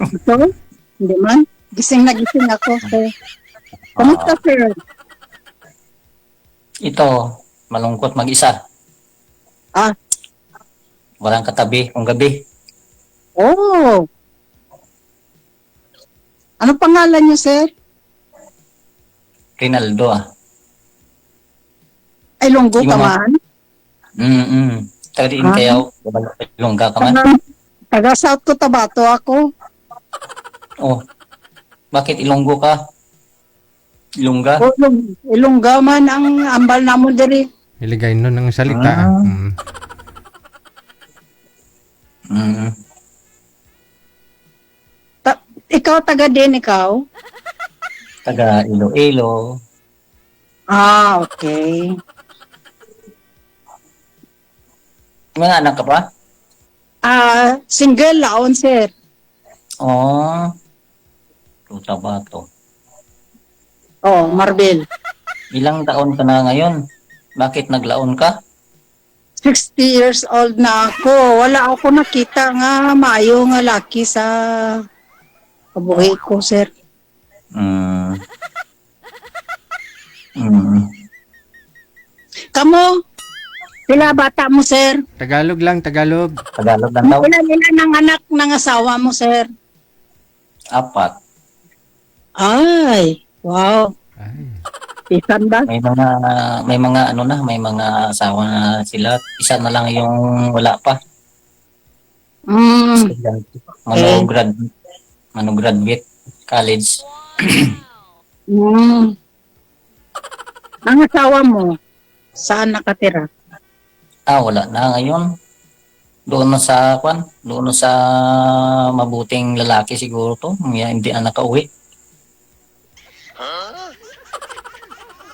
Ito? Hindi man. Gising na gising ako. So, kamusta, sir? Ito, malungkot mag-isa. Ah, Walang katabi kung gabi. oh. Ano pangalan niyo, sir? Rinaldo ah. Ay, Lunggo ka Yung mga- man? Taga diin Ah. kayo. Ilongga ka man. Taga South Cotabato ako. Oh. Bakit Ilonggo ka? Ilongga? O, Ilongga man ang ambal namo diri. Iligay nun ng salita. Ah. Mm. Mm. Ikaw taga din, ikaw? Taga Iloilo. Ah, okay. Mga anak ka pa? Single laon, sir. Oh. Tuta ba to? Oh, Marvel. Ilang taon ka na ngayon? Bakit naglaon ka? 60 years old na ako. Wala ako nakita nga maayo nga laki sa kabuhi ko, sir. Mm. Mm. Kamo? Sila bata mo, sir? Tagalog lang, Tagalog. Tagalog lang daw. Ilan ng anak ng asawa mo, sir? 4. Ay, wow. Ay. Isan ba? May mga asawa na sila. Isa na lang yung wala pa. Mm. Graduate college. Mm. Ang asawa mo, saan nakatira? Wala na ngayon. Doon na sa mabuting lalaki siguro to. Hindi na nakauwi.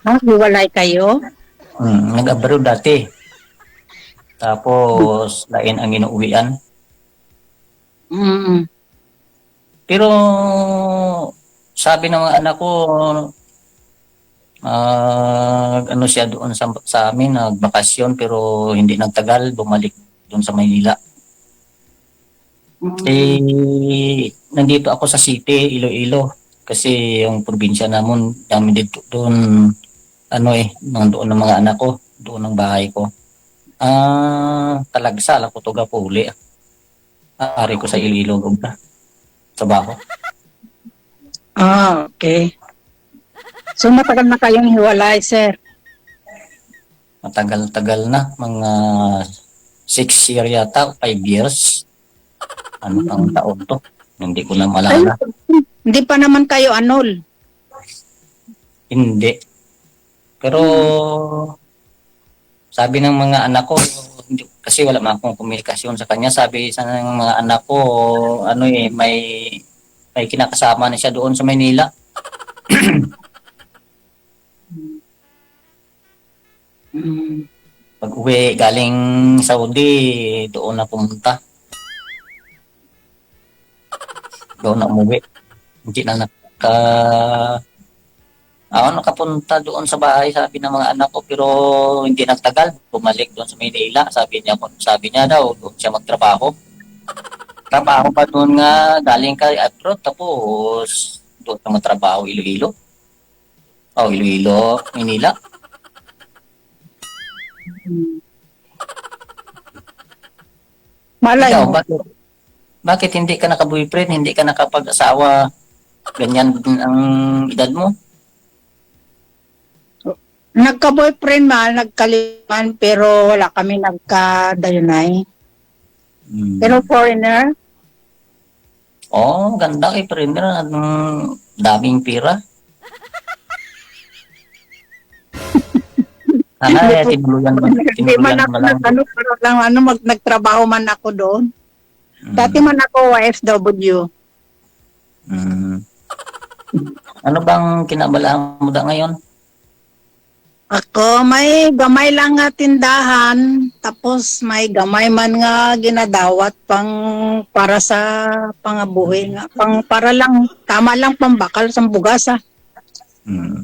Hiwalay kayo? Nag-abroad dati. Tapos, lain ang inuuwian. Mm. Pero, sabi ng mga anak ko, ano siya doon sa amin, nagbakasyon, pero hindi nagtagal, bumalik doon sa Maynila. Nandito ako sa city, Iloilo. Kasi yung probinsya namon, dami dito doon, nandoon ng mga anak ko, doon ang bahay ko. Talagsal ako to Gapuli. Ari ko sa Iloilo, trabaho. Okay. So matagal na kayong hiwalay, sir? Matagal-tagal na, mga 6 years yata, 5 years. Ano pang taon to? Hindi ko na malala. Hindi pa naman kayo anol. Hindi. Pero sabi ng mga anak ko, kasi wala man akong komunikasyon sa kanya, sabi sa ng mga anak ko, may kinakasama na siya doon sa Maynila. Pag uwi galing Saudi, doon na pumunta. Doon na umuwi. Hindi na nakapunta doon sa bahay, sabi ng mga anak ko, pero hindi nagtagal, bumalik doon sa Manila. Sabi niya daw, doon siya magtrabaho. Trabaho pa doon nga, galing ka abroad, tapos doon ka magtrabaho, Iloilo. Iloilo, Manila. Malay Ikaw, mo. bakit hindi ka naka-boyfriend, hindi ka nakapag-asawa? Ganyan din ang edad mo? Nagka-boyfriend man, nagkaliman, pero wala kami nagka-dayunay. Pero foreigner? Ganda kay Prender. Anong daming pira. Tinuluyan Hindi man ako mo lang. pero lang nagtrabaho man ako doon. Dati man ako OFW. Ano bang kinabalaan mo da ngayon? Ako, may gamay lang nga tindahan, tapos may gamay man nga ginadawat pang para sa pangabuhi nga, para lang, tama lang pambakal sa bugasa, Mm.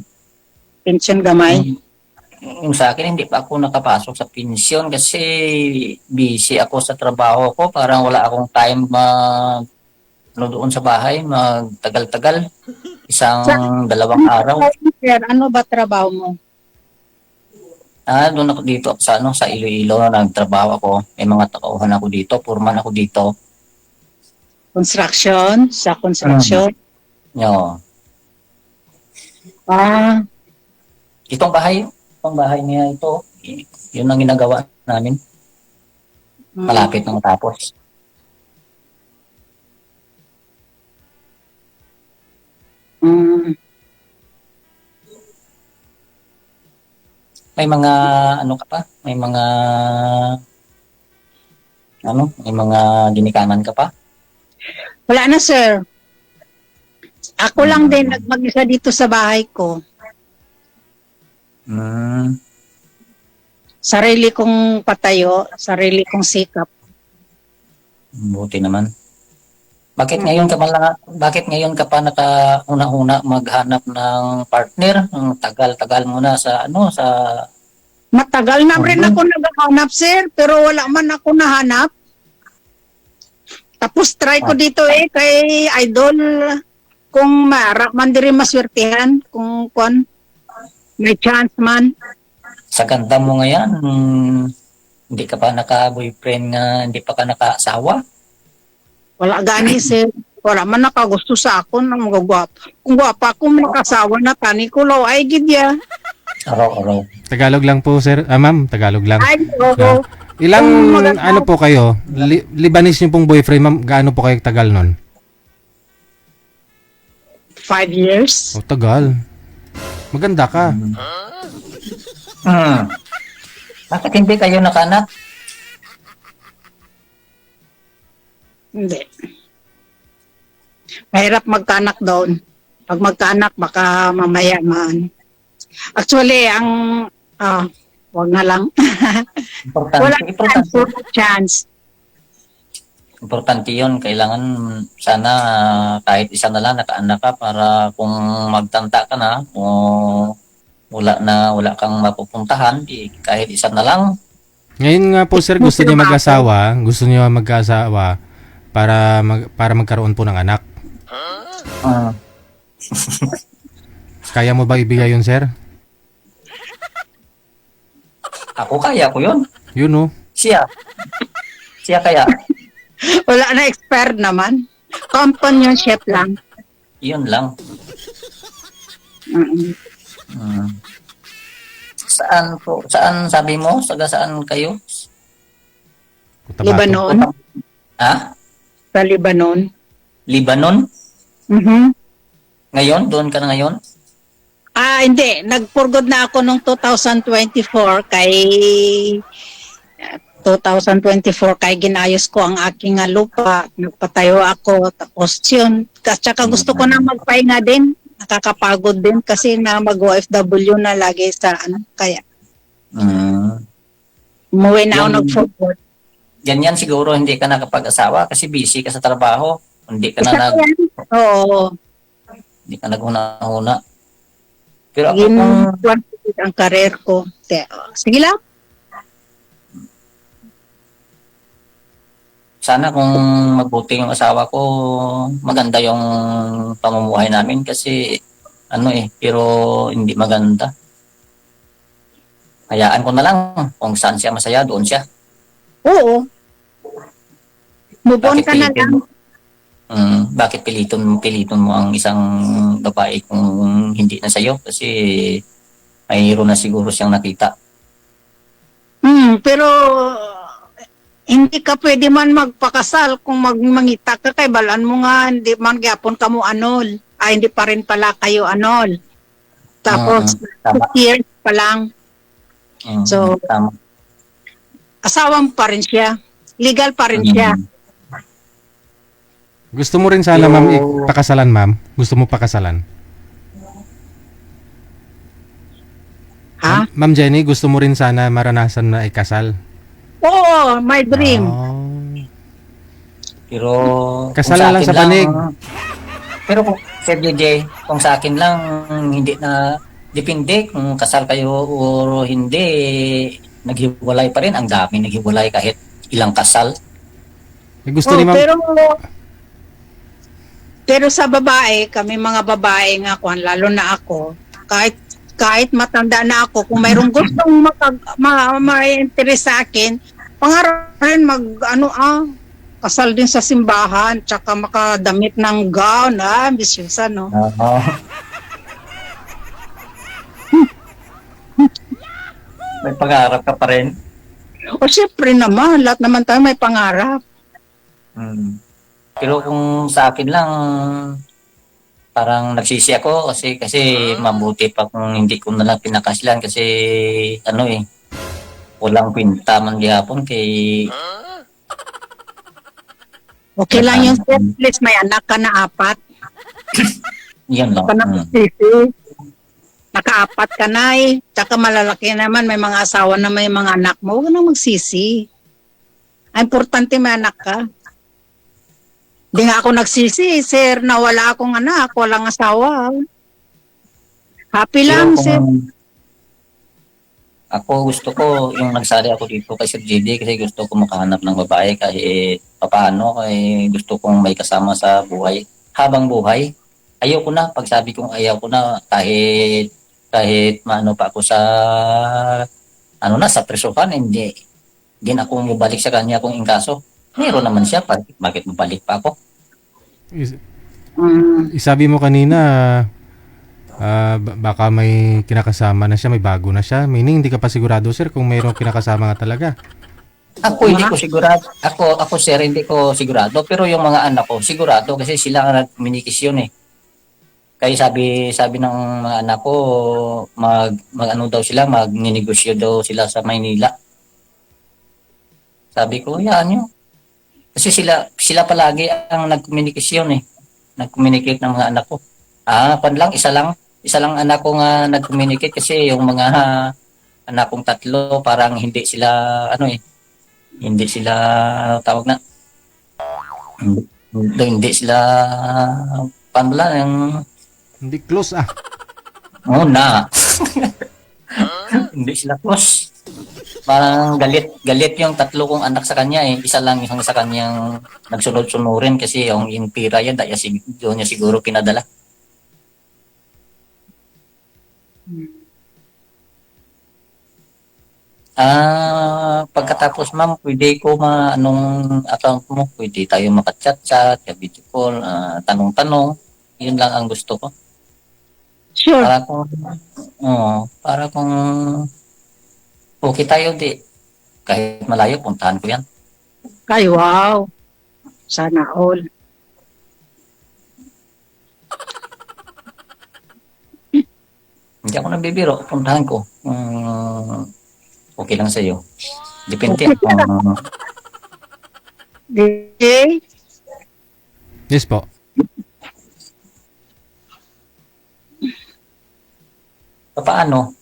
pension gamay. Yung sa akin, hindi pa ako nakapasok sa pensyon kasi busy ako sa trabaho ko. Parang wala akong time ano doon sa bahay, magtagal-tagal. Isang dalawang araw. Sir, ano ba trabaho mo? Doon ako dito sa sa Iloilo nagtrabaho ako. May mga tauhan ako dito, foreman ako dito. Construction? Sa construction? Yo. Ah, Itong bahay niya ito, yun ang ginagawa namin. Malapit na matapos. mm, May mga ano ka pa? May mga ginikanan ka pa? wala na sir. Ako lang din nagmag-isa dito sa bahay ko. Hmm. Sarili kong patayo, sarili kong sikap. Buti naman. Bakit ngayon ka pa nakauna-una maghanap ng partner? Ang tagal-tagal mo na sa Matagal na rin ako naghahanap, sir, pero wala man ako nahanap. Tapos try ko dito kay Idol, kung man diri maswertihan, kung may chance man. sa ganda mo ngayon, hindi ka pa naka-boyfriend nga, hindi pa ka naka-asawa? Wala gani, sir. Wala man nakagusto sa akon ng mga gwapa. Kung gwapa ako makasawa na tani ko law, ay gidya. Araw-araw. Tagalog lang po, sir. Ma'am, Tagalog lang. Ay, oo. Ilang, maganda. ano po kayo? Libanese niyo pong boyfriend, ma'am. Gaano po kayo tagal nun? 5 years. Oh, tagal. Maganda ka. Bakit hindi kayo nakanak? Hindi. Mahirap magkaanak doon. Pag magkaanak, baka mamaya man. Actually, wag na lang. Wala chance. Importante yun. Kailangan sana kahit isa na lang nakaanak ka para kung magtanda ka na o wala kang mapupuntahan, kahit isa na lang. Ngayon nga po, sir, gusto niyo mag-asawa para magkaroon po ng anak. Kaya mo ba ibigay yun, sir? Ako kaya ko yun. Yun, oh. Siya kaya. Wala na expired naman. Companionship lang. Yun lang. Saan sabi mo? Saan kayo? Cotabato. Lebanon. Ha? Sa Lebanon. Lebanon? Mhm. Ngayon? Doon ka na ngayon? Hindi. Nagpurgod na ako nung 2024 kay ginayos ko ang aking lupa. Nagpatayo ako. Tapos yun. Tsaka gusto ko na magpahinga din. Nakakapagod din kasi na mag-OFW na lagi sa kaya. Umuwi na ako nag-forward. Ganyan siguro hindi ka nakapag-asawa kasi busy ka sa trabaho. Hindi ka Oo. hindi ka naghuna-huna. Pero ako ang karir ko. Sige lang. sana kung magbuti yung asawa ko, maganda yung pamumuhay namin kasi pero hindi maganda. Hayaan ko na lang kung saan siya masaya, doon siya. Oo. Move on ka na lang. Bakit piliton mo ang isang babae kung hindi na sa'yo? Kasi mayroon na siguro siyang nakita. Pero hindi ka pwede man magpakasal kung mangita ka kay balan mo nga hindi man gyapon ka mo anol. Hindi pa rin pala kayo anol. Tapos 2 years pa lang. So tama. asawang pa rin siya. Legal pa rin siya. Gusto mo rin sana, ma'am, ipakasalan, ma'am? Gusto mo pakasalan? Ha? Ma'am Jenny, gusto mo rin sana maranasan na ikasal? Oo, my dream. Oh. Pero Kasalan lang sa banig. Pero kung Sir JJ, kung sa akin lang hindi na depende kung kasal kayo o hindi, naghiwalay pa rin. Ang dami naghiwalay kahit ilang kasal. Gusto ni ma'am. Pero sa babae, kami mga babae nga kwan, lalo na ako, kahit matanda na ako, kung mayroong gustong ma-interest sa akin, pangarap rin kasal din sa simbahan, tsaka makadamit ng gown, ambisyosa, no? Oo. May pangarap ka pa rin. O syempre naman, lahat naman tayo may pangarap. Pero kung sa akin lang, parang nagsisi ako kasi mabuti pa kung hindi ko na lang pinakaslan kasi walang kwenta man gihapon kay Okay lang yung at least may anak ka na 4. yan lang. Ka na Naka-4 ka na Tsaka malalaki naman, may mga asawa na may mga anak mo. Huwag ka na magsisi. Ang importante may anak ka. Di nga ako nagsisi, sir, na wala akong anak, walang asawa. Happy lang, sir. Ako gusto ko, yung nagsali ako dito kay Sir JD kasi gusto ko makahanap ng babae kahit papaano, kaya gusto kong may kasama sa buhay. Habang buhay, ayaw ko na. Pag sabi kong ayaw ko na, kahit maano pa ako sa sa presuhan, hindi na ako mabalik sa kanya kung inkaso. Meron naman siya, bakit mabalik pa ako? Isabi mo kanina, baka may kinakasama na siya, may bago na siya. Meaning, hindi ka pa sigurado, sir, kung mayroong kinakasama nga talaga. Ako hindi ko sigurado. Ako sir, hindi ko sigurado. Pero yung mga anak ko, sigurado kasi sila ang nagkomunikasyon Kaya sabi ng mga anak ko, magninegosyo daw sila sa Maynila. Sabi ko, yan yun. Kasi sila palagi ang nagkomunikasyon Nag-communicate ng mga anak ko. Isa lang anak ko nga nag-communicate kasi yung mga anak kong 3 parang hindi sila tawag na. Hindi sila Hindi close hindi sila close. Parang galit yung 3 kong anak sa kanya Isa lang yung sa kanyang nagsunod-sunurin kasi yung pira yan doon niya siguro pinadala. Pagkatapos ma'am, pwede ko anong account mo? Pwede tayo makachat-chat, video call, tanong-tanong. Yun lang ang gusto ko. Sure. Para kung okay tayo, kahit malayo, puntahan ko yan. Ay, wow. Sana all. Hindi ako nabibiro, puntahan ko. Okay lang sa'yo. Depende. DJ? Yes po. Paano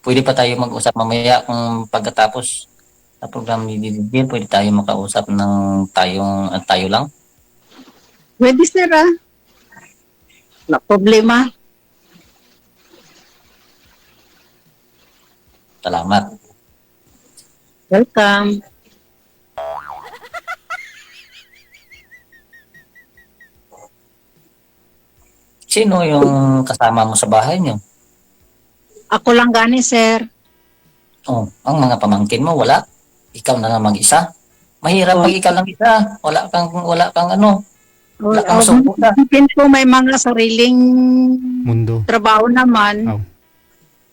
pwede pa tayo mag-usap mamaya kung pagkatapos sa program ni Didil, pwede tayo makausap ng tayo lang? Pwede, sir, Wala problema. Salamat. Welcome. Sino yung kasama mo sa bahay niyo? Ako lang gani, sir. Ang mga pamangkin mo, wala? Ikaw na lang mag-isa? Mahirap pag ikaw lang isa. Wala kang Wala kang suporta. Po may mga sariling Mundo. trabaho naman. Oh.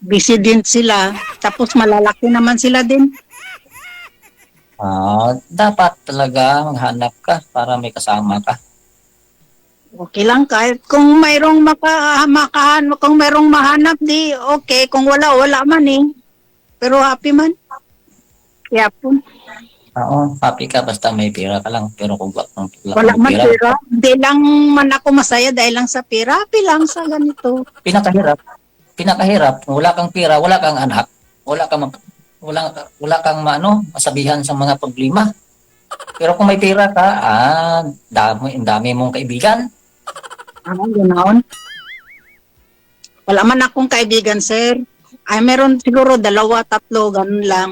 Busy din sila. Tapos malalaki naman sila din. Dapat talaga maghanap ka para may kasama ka. Okay lang kahit kung mayroong kung mayroong mahanap di okay, kung wala man pero happy man. Kaya po. Happy ka basta may pera ka lang, pero kung Wala man pera, hindi lang man ako masaya dahil lang sa pera, happy lang sa ganito. Pinakahirap pinakahirap, wala kang pera, wala kang anak, wala kang masabihan sa mga problema. Pero kung may pera ka, dami mong kaibigan. Ganoon. Wala man akong kaibigan, sir. Ay, meron siguro 2, 3, ganun lang.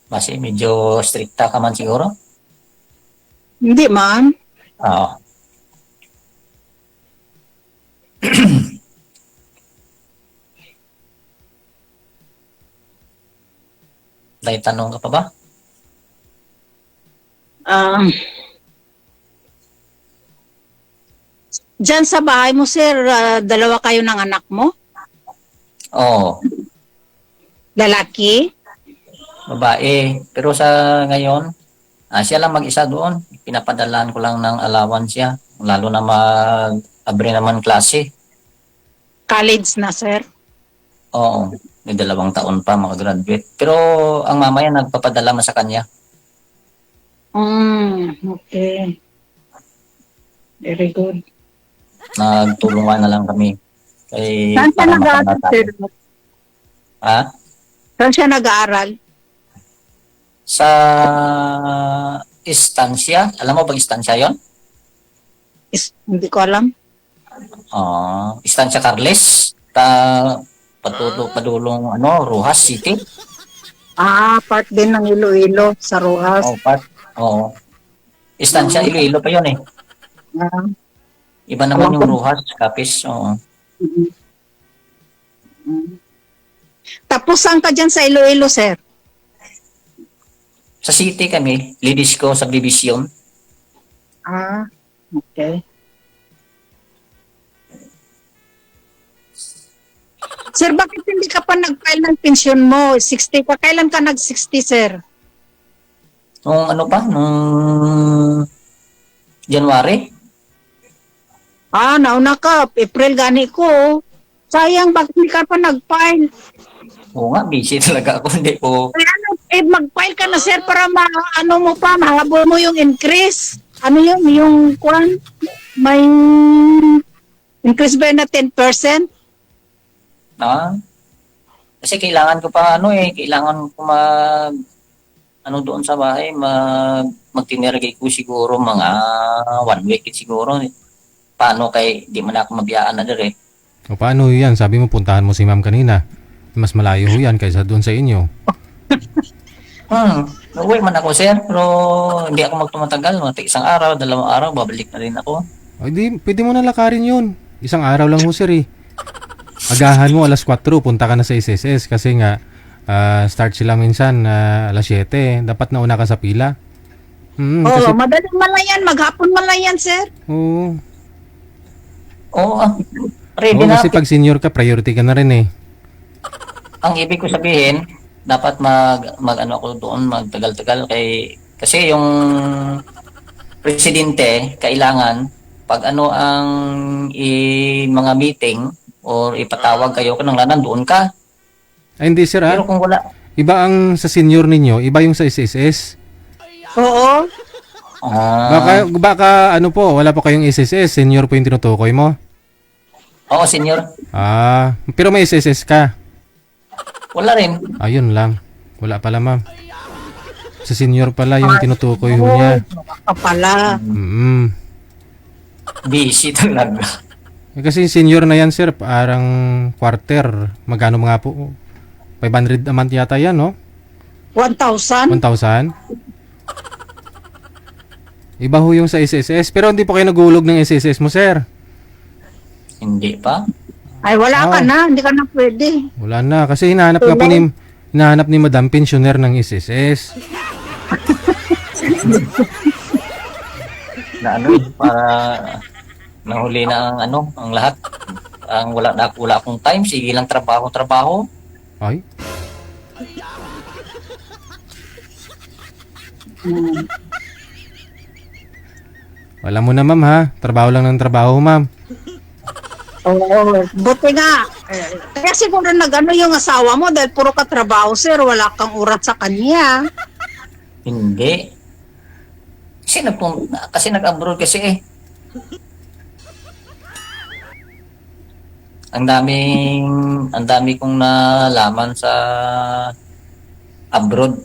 Kasi medyo stricta ka man siguro. Hindi man. Oo. May tanong ka pa ba? Diyan sa bahay mo, sir, 2 kayo ng anak mo? Oo. Lalaki? Babae. Pero sa ngayon, siya lang mag-isa doon. Pinapadalaan ko lang ng allowance siya. Lalo na mag-abre naman klase. College na, sir? Oo. May 2 taon pa makagraduate. Pero ang mama niya nagpapadala na sa kanya. Okay. Very good. Nagtulungan na lang kami. Saan siya para nag-aaral, makamata. sir? Ha? Saan siya nag-aaral? Sa istansya. Alam mo bang istansya yon? Hindi ko alam. Istansya Carles. Padulong Rojas City. Part din ng Iloilo sa Rojas. Oo. Istansya Iloilo pa yun eh. Iba naman yung Rojas, Capiz. Oo. Tapos saan ka dyan sa Iloilo, sir? Sa city kami, Lidisco Subdivision. Okay. Sir, bakit hindi ka pa nag-file ng pensyon mo? 60 ka. Kailan ka nag-60, sir? Nung January. Nauna ka. April gani ko. Sayang, bakit hindi ka pa nag-file? Oo nga, busy talaga ako. Hindi po. Mag-file ka na, sir, para mahabol mo yung increase. Ano yun? Yung kwan? May increase ba na 10%? Kasi kailangan ko pa kailangan ko doon sa bahay, magtinirigay ko siguro mga 1 week siguro. Paano di man ako mabiyaan na dire. O paano yan? Sabi mo puntahan mo si ma'am kanina. Mas malayo yan kaysa doon sa inyo. Uwi man ako, sir, pero hindi ako magtumatagal. Isang araw, 2 araw, babalik na rin ako. Di, pwede mo na lakarin yun. Isang araw lang ho, sir eh. Agahan mo alas 4, punta ka na sa SSS kasi nga start sila minsan alas 7. Dapat nauna ka sa pila. Kasi, madaling man lang yan. Maghapon man lang yan, sir. Oo, ready na. Kasi pag senior ka, priority ka na rin eh. Ang ibig ko sabihin, dapat ako doon, magtagal-tagal kasi yung presidente kailangan pag ang mga meeting or ipatawag kayo nang nandoon ka. Ay, hindi sir Pero kung wala. Iba ang sa senior ninyo, iba yung sa SSS. Oo. Baka wala pa kayong SSS, senior po yung tinutukoy mo? Oo, senior. Pero may SSS ka? Wala rin. Ayun lang. Wala pala ma'am. Sa senior pala yung tinutukoy ho niya. Pala. Busy talaga. Kasi senior na yan sir, parang quarter. Magkano mga po? 500 a month yata yan, no? 1,000. 1,000? Iba ho yung sa SSS. Pero hindi po kayo nagulog ng SSS mo, sir. Hindi pa. Ay, wala ka na. Hindi ka na pwede. Wala na. Kasi hinahanap ni Madam Pensioner ng SSS. Para nahuli na ang lahat. Wala akong time. Sige lang trabaho. Ay? Wala mo na ma'am ha. Trabaho lang ng trabaho ma'am. Oo. Buti nga. Kaya siguro yung asawa mo dahil puro ka trabaho, sir. Wala kang oras sa kanya. Hindi. Kasi nag-abroad kasi eh. ang dami kong nalaman sa abroad.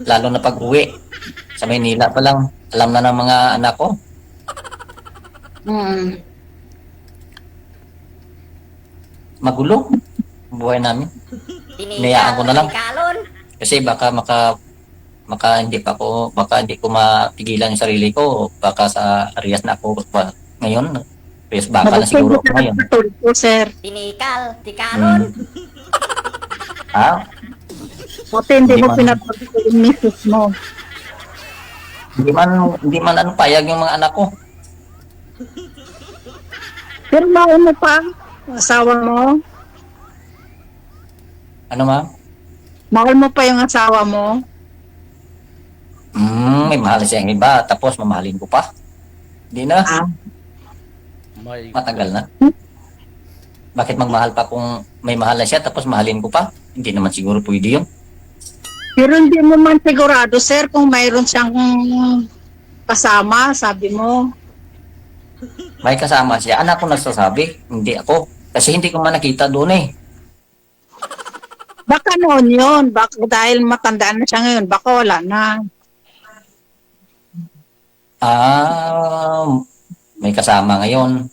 Lalo na pag-uwi. Sa Maynila pa lang, alam na ng mga anak ko. Mm. Magulo ang buhay namin. Hinayaan ko na lang. Kasi baka hindi ko mapigilan yung sarili ko. Baka sa Arias na ako ngayon. Arias baka na siguro ako ngayon. Po, sir. Ha? Buti hindi Hindi mo man. pinapagod yung misis mo. Hindi man ano payag yung mga anak ko. Pero mahal mo pa asawa mo? Ano ma'am? Mahal mo pa yung asawa mo? May mahal siyang iba, tapos mamahalin ko pa. Hindi na. Ah. Matagal na. Bakit magmahal pa kung may mahal na siya, tapos mahalin ko pa? Hindi naman siguro pwede yun. Pero hindi mo man sigurado, sir, kung mayroon siyang kasama, sabi mo. May kasama siya. Anak ko nagsasabi, hindi ako. Kasi hindi ko man nakita doon eh. Baka noon yun. Baka dahil matandaan na siya ngayon, baka wala na. May kasama ngayon.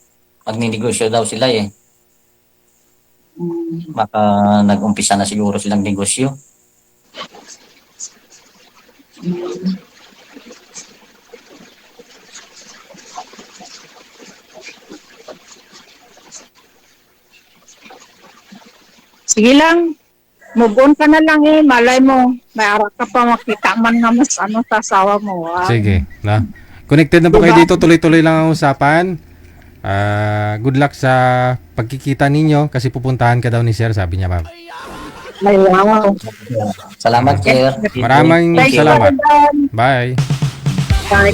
Magninegosyo daw sila eh. Baka nag-umpisa na siguro silang negosyo. Sige lang. Move on ka na lang eh. Malay mo. May arak ka pa makita man nga mas sa asawa mo. Ah. Sige, na. Connected na po kayo dito, tuloy-tuloy lang ang usapan. Good luck sa pagkikita ninyo kasi pupuntahan ka daw ni Sir, sabi niya, ma'am. Ay, wow. Salamat, sir. Maraming Thank you. salamat. Bye. Bye.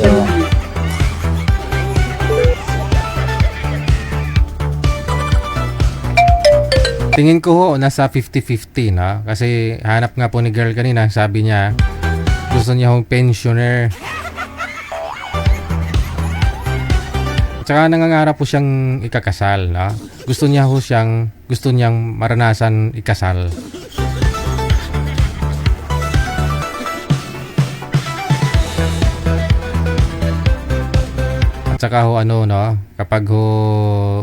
Tingin ko ho, nasa 50-50 na. Kasi hanap nga po ni girl kanina, sabi niya, gusto niya hong pensioner. Tsaka nangangarap po siyang ikakasal. Na? Gusto niyang maranasan ikasal. At saka ho kapag ho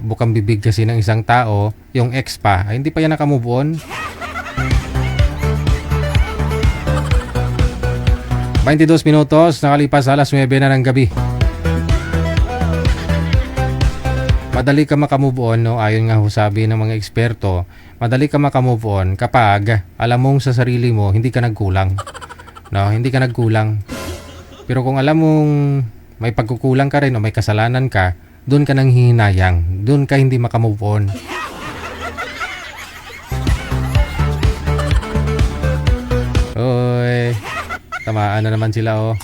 bukang bibig kasi ng isang tao, yung ex pa, ay hindi pa yan nakamove on. 22 minutos, nakalipas alas 9 na ng gabi. Madali ka makamove on, no? Ayon nga ho sabi ng mga eksperto, madali ka makamove on kapag alam mong sa sarili mo, hindi ka nagkulang. No? Hindi ka nagkulang. Pero kung alam mong may pagkukulang ka rin o may kasalanan ka, doon ka nang hihinayang. Doon ka hindi makamove on. Oy, tamaan na naman sila oh.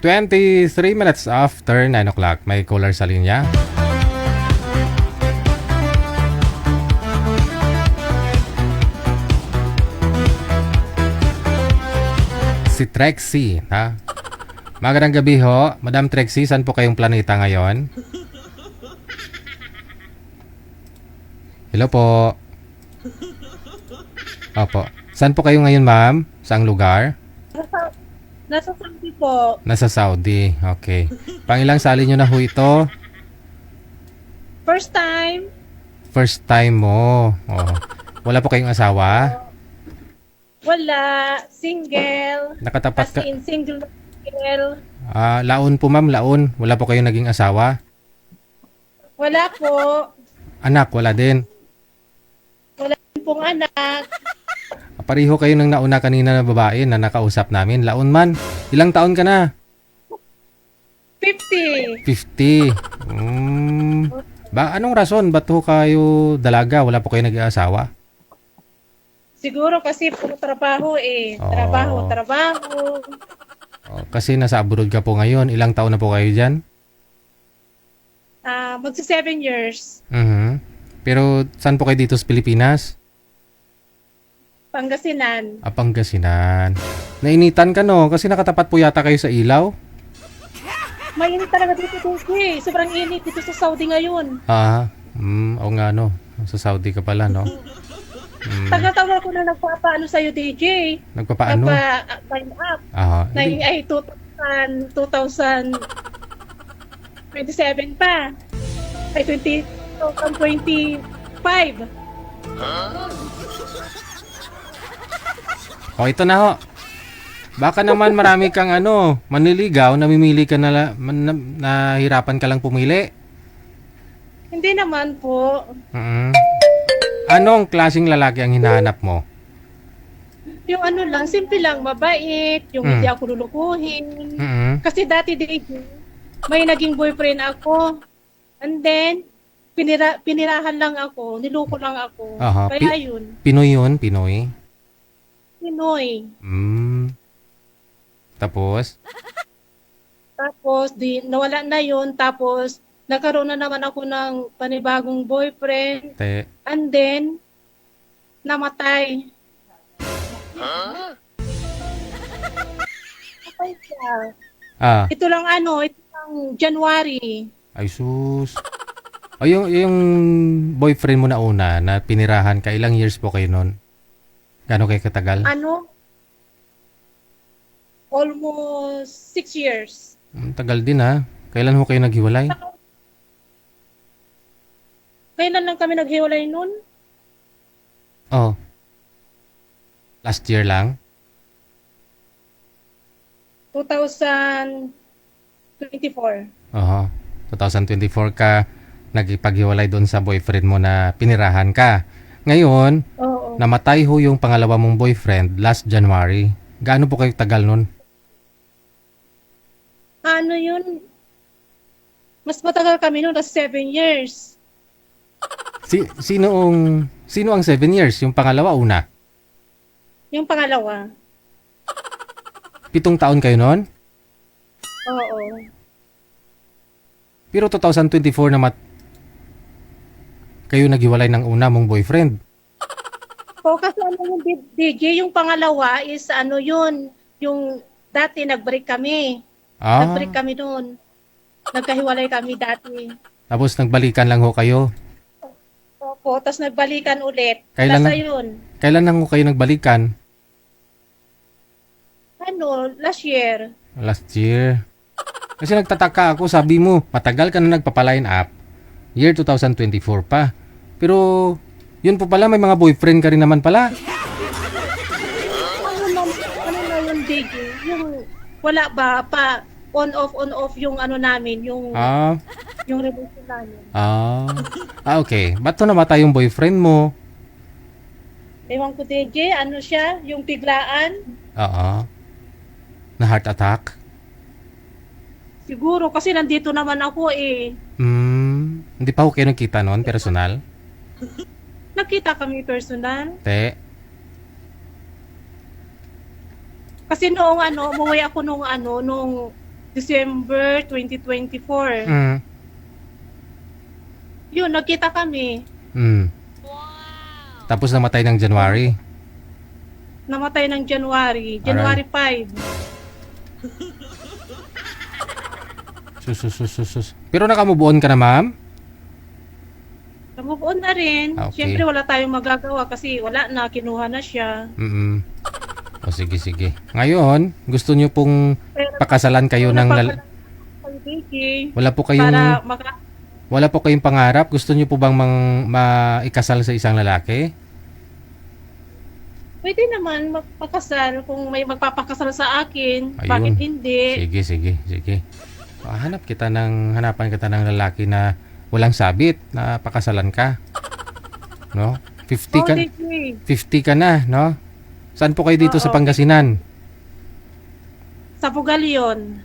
Twenty-3 minutes after 9 o'clock. May caller sa linya. Si Trexie, ha? Magandang gabi ho. Madam Trexie, saan po kayong planeta ngayon? Hello po. Opo. Saan po kayo ngayon, ma'am? Saang lugar? Nasa Saudi po. Nasa Saudi. Okay. Pangilang sali nyo na ho ito? First time. First time mo. Oh. Wala po kayong asawa? Wala. Single. Nakatapat As in, single. Laon po ma'am, laon. Wala po kayong naging asawa? Wala po. Anak, wala din. Wala din pong anak. Pareho kayo ng nauna kanina na babae na nakausap namin. Laon man. Ilang taon ka na? 50. 50. Anong rason? Ba't ho kayo dalaga? Wala po kayo nag-aasawa? Siguro kasi puro trabaho eh. Oh. Trabaho. Kasi nasa abroad ka po ngayon. Ilang taon na po kayo dyan? magsi 7 years. Mhm. Pero saan po kayo dito sa Pilipinas? Pangasinan. Pangasinan. Nainitan ka no? Kasi nakatapat po yata kayo sa ilaw. Mainit talaga dito, DJ. Sobrang init dito sa Saudi ngayon. Oo nga no. Sa Saudi ka pala no? Tagal-tagal ko na nagpapaano sa'yo, DJ. Nagpapaano? Nagpa-sign up. Ay, 2027 pa. Ay, 2025. Ito na ho. Baka naman marami kang manliligaw, namimili ka nahirapan ka lang pumili. Hindi naman po. Anong klaseng lalaki ang hinahanap mo? Yung lang, simple lang, mabait, yung hindi ako lulukuhin. Kasi dati, DJ, may naging boyfriend ako. And then, pinirahan lang ako, niluko lang ako. Kaya yun. Pinoy yun? Pinoy? Pinoy. Tapos? Tapos, nawala na yun. Tapos, nagkaroon na naman ako ng panibagong boyfriend. And then, namatay. Namatay siya. Ito lang ito lang January. Ay sus. Yung boyfriend mo na una na pinirahan ka, ilang years po kayo nun? Gano'n kayo katagal? Almost 6 years. Tagal din ha. Kailan ho kayo naghiwalay? Kailan lang kami naghiwalay nun? Last year lang? 2024. 2024 ka nagpaghiwalay doon sa boyfriend mo na pinirahan ka. Ngayon, namatay ho yung pangalawa mong boyfriend last January. Gaano po kayo tagal nun? Yun? Mas matagal kami nun, 7 years. Sino ang 7 years? Yung pangalawa, una? Yung pangalawa. 7 taon kayo nun? Oo. Pero 2024 na kayo naghiwalay ng una mong boyfriend. Kasi yung DJ, yung pangalawa is yun, yung dati nag-break kami. Nag-break kami noon. Nagkahiwalay kami dati. Tapos nagbalikan lang ho kayo? Opo, tapos nagbalikan ulit. Kailan lang ho kayo nagbalikan? Last year. Last year. Kasi nagtataka ako, sabi mo, matagal ka na nagpapaline up. Year 2024 pa. Pero, yun po pala, may mga boyfriend ka rin naman pala. Ano na yun, DJ? Yung, wala ba, on off yung namin, yung relasyon namin. Okay. Ba't to namatay yung boyfriend mo? Ewan ko, DJ, siya, yung biglaan. Na heart attack? Siguro, kasi nandito naman ako eh. Hindi pa ho kayo nagkita noon, personal? Nakita kami personal. Kasi noong umuwi ako nung December 2024. Yun, nagkita kami. Tapos namatay ng January? Namatay ng January 5. Sus. Pero nakamove on ka na, ma'am? Move on na rin. Okay. Siyempre wala tayong magagawa kasi wala na, kinuha na siya. Sige. Ngayon, gusto nyo pong pakasalan kayo ng wala po kayong pangarap? Gusto nyo po bang maikasal sa isang lalaki? Pwede naman magpakasal kung may magpapakasal sa akin. Ayun. Bakit hindi? Sige. Hanapan kita ng lalaki na walang sabit na pakasalan ka. No? 50 ka na, no? Saan po kayo dito sa Pangasinan? Sa Bugalyon.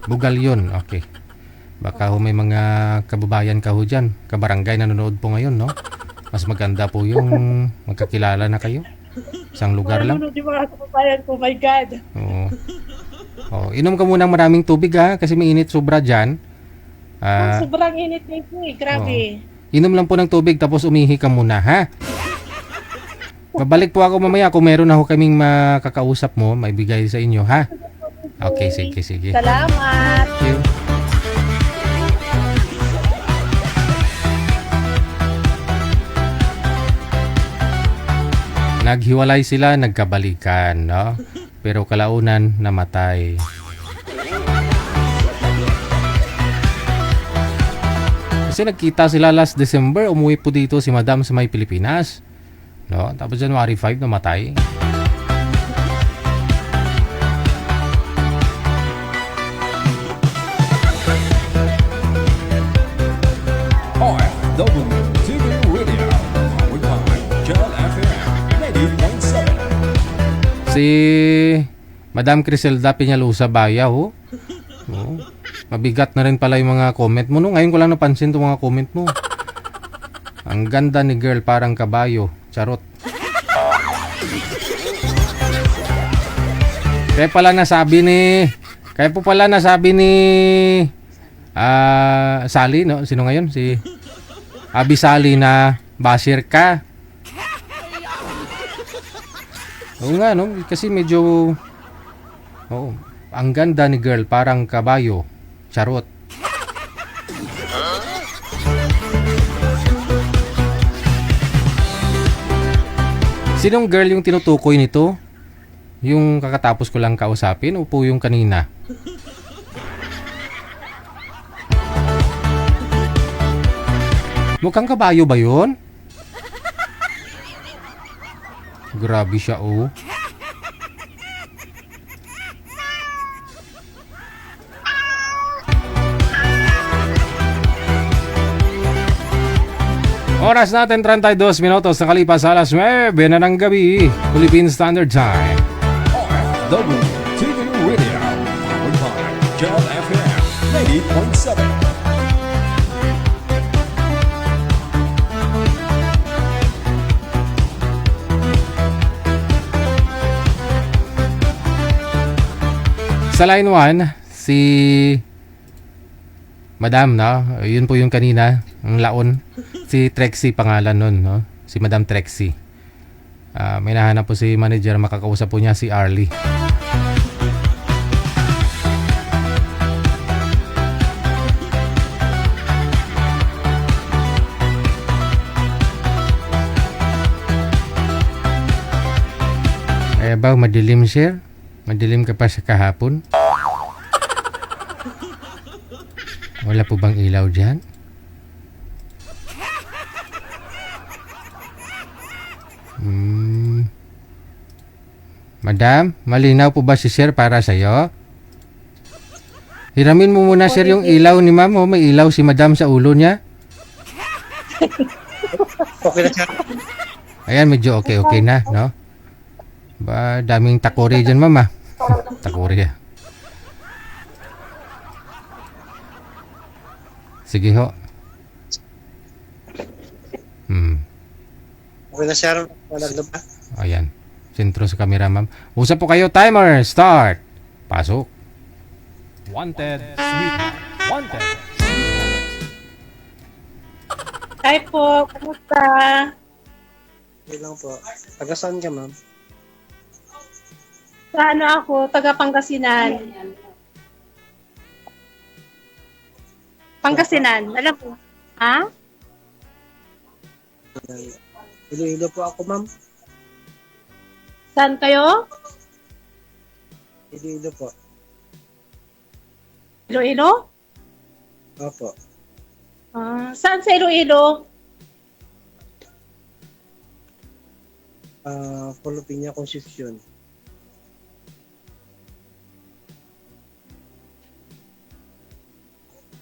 Bugalyon, okay. Baka may mga kababayan ka ho dyan, kabarangay na nanonood po ngayon, no? Mas maganda po yung magkakilala na kayo. Isang lugar lang. Di ba kababayan ko, my God. Inom ka muna ng maraming tubig ha, kasi mainit sobra dyan. Sobrang init nito eh. Grabe. Inom lang po ng tubig tapos umihi ka muna, ha? Babalik po ako mamaya kung meron ako kaming makakausap mo, maibigay sa inyo, ha? Okay, sige. Salamat. Thank you. Naghiwalay sila, nagkabalikan, no? Pero kalaunan, namatay. Kasi nagkita sila last December, umuwi po dito si Madam sa may Pilipinas. No? Tapos January 5, namatay. OFW TV Radio. Powered by John FM 90.7. Si Madam Criselda Peñalosa Baya, oh. Oh. Mabigat na rin pala yung mga comment mo. No? Ngayon ko lang napansin itong mga comment mo. Ang ganda ni girl, parang kabayo. Charot. Kaya po pala nasabi ni Sally, no? Sino ngayon? Si Abi Sally na basher ka. Oo nga, no? Kasi medyo ang ganda ni girl, parang kabayo. Charot. Sinong girl yung tinutukoy nito? Yung kakatapos ko lang kausapin o po yung kanina? Mukhang kabayo ba yun? Grabe siya, oh. Oras natin 32 minutos na kalipas alas 9 na ng gabi, Philippine Standard Time. OFW TV Radio. Powered by John FM 90.7. Sa line 1, si Madam, no? Yun po yung kanina, ang laon. Si Trexie pangalan nun, no? Si Madam Trexie. May nahanap po si manager, makakausap po niya si Arlie. Eh ba, madilim sir? Madilim ka pa sa kahapon? Wala po bang ilaw dyan? Madam, malinaw po ba si sir para sa'yo? Hiramin mo muna sir yung ilaw ni ma'am. Oh, may ilaw si madam sa ulo niya. Okay na siya. Ayan, medyo okay na, no? Ba, daming takori dyan, mama. Takori, Sige ho. Okay na siya. Walang ba? Ayan. Sentro sa camera, ma'am. Usap po kayo. Timer. Start. Pasok. Wanted. Sweetheart. Wanted. Hi po. Kumusta? Okay lang po. Taga saan ka, ma'am? Sa ano ako? Taga Pangasinan. Pangasinan. Alam mo? Ha? Iloilo po ako, ma'am. Saan kayo? Iloilo po. Iloilo? Opo. Saan sa Iloilo? Pulupinya Concepcion.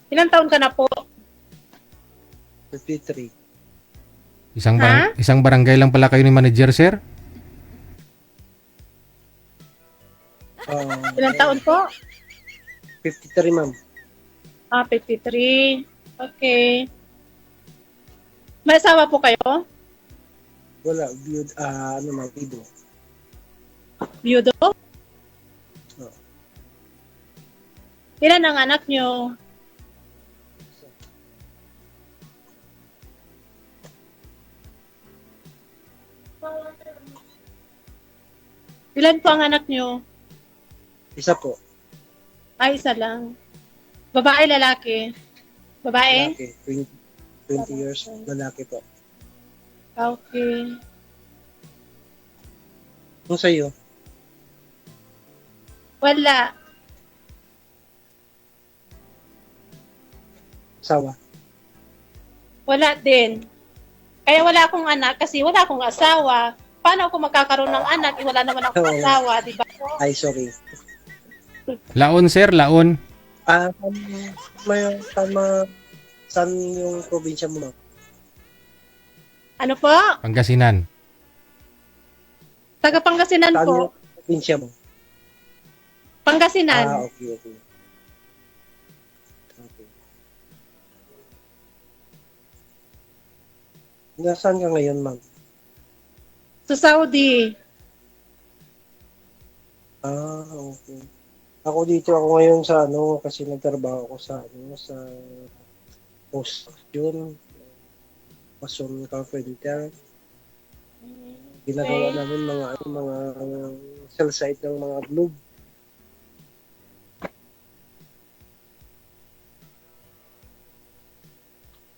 Ilang taon ka na po? 53. Isang barangay lang pala kayo ni manager, sir? Ilang taon po? 53, ma'am. 53. Okay. May asawa po kayo? Wala. Ma'am, ido. Byudo? Ilan ang anak nyo? Ilan po ang anak nyo? Isa po. Ay, isa lang. Babae, lalaki? Babae? Lalaki. 20 years. Lalaki po. Okay. Kung sa'yo, Wala. asawa. Wala din. Kaya wala akong anak kasi wala akong asawa. Paano ako magkakaroon ng anak? Wala naman akong Oo. asawa, di ba? Ay, sorry. Laon, sir, laon. Saan yung probinsya mo, ma'am? Ano po? Pangasinan. Taga Pangasinan Saan po. yung probinsya mo? Pangasinan. Okay. Okay. Nasaan ka ngayon, ma'am? Sa Saudi. Okay. Ako dito ako ngayon sa kasi nagtrabaho ako sa sa construction, mason carpenter. Ginagawa namin mga cell site ng mga globe.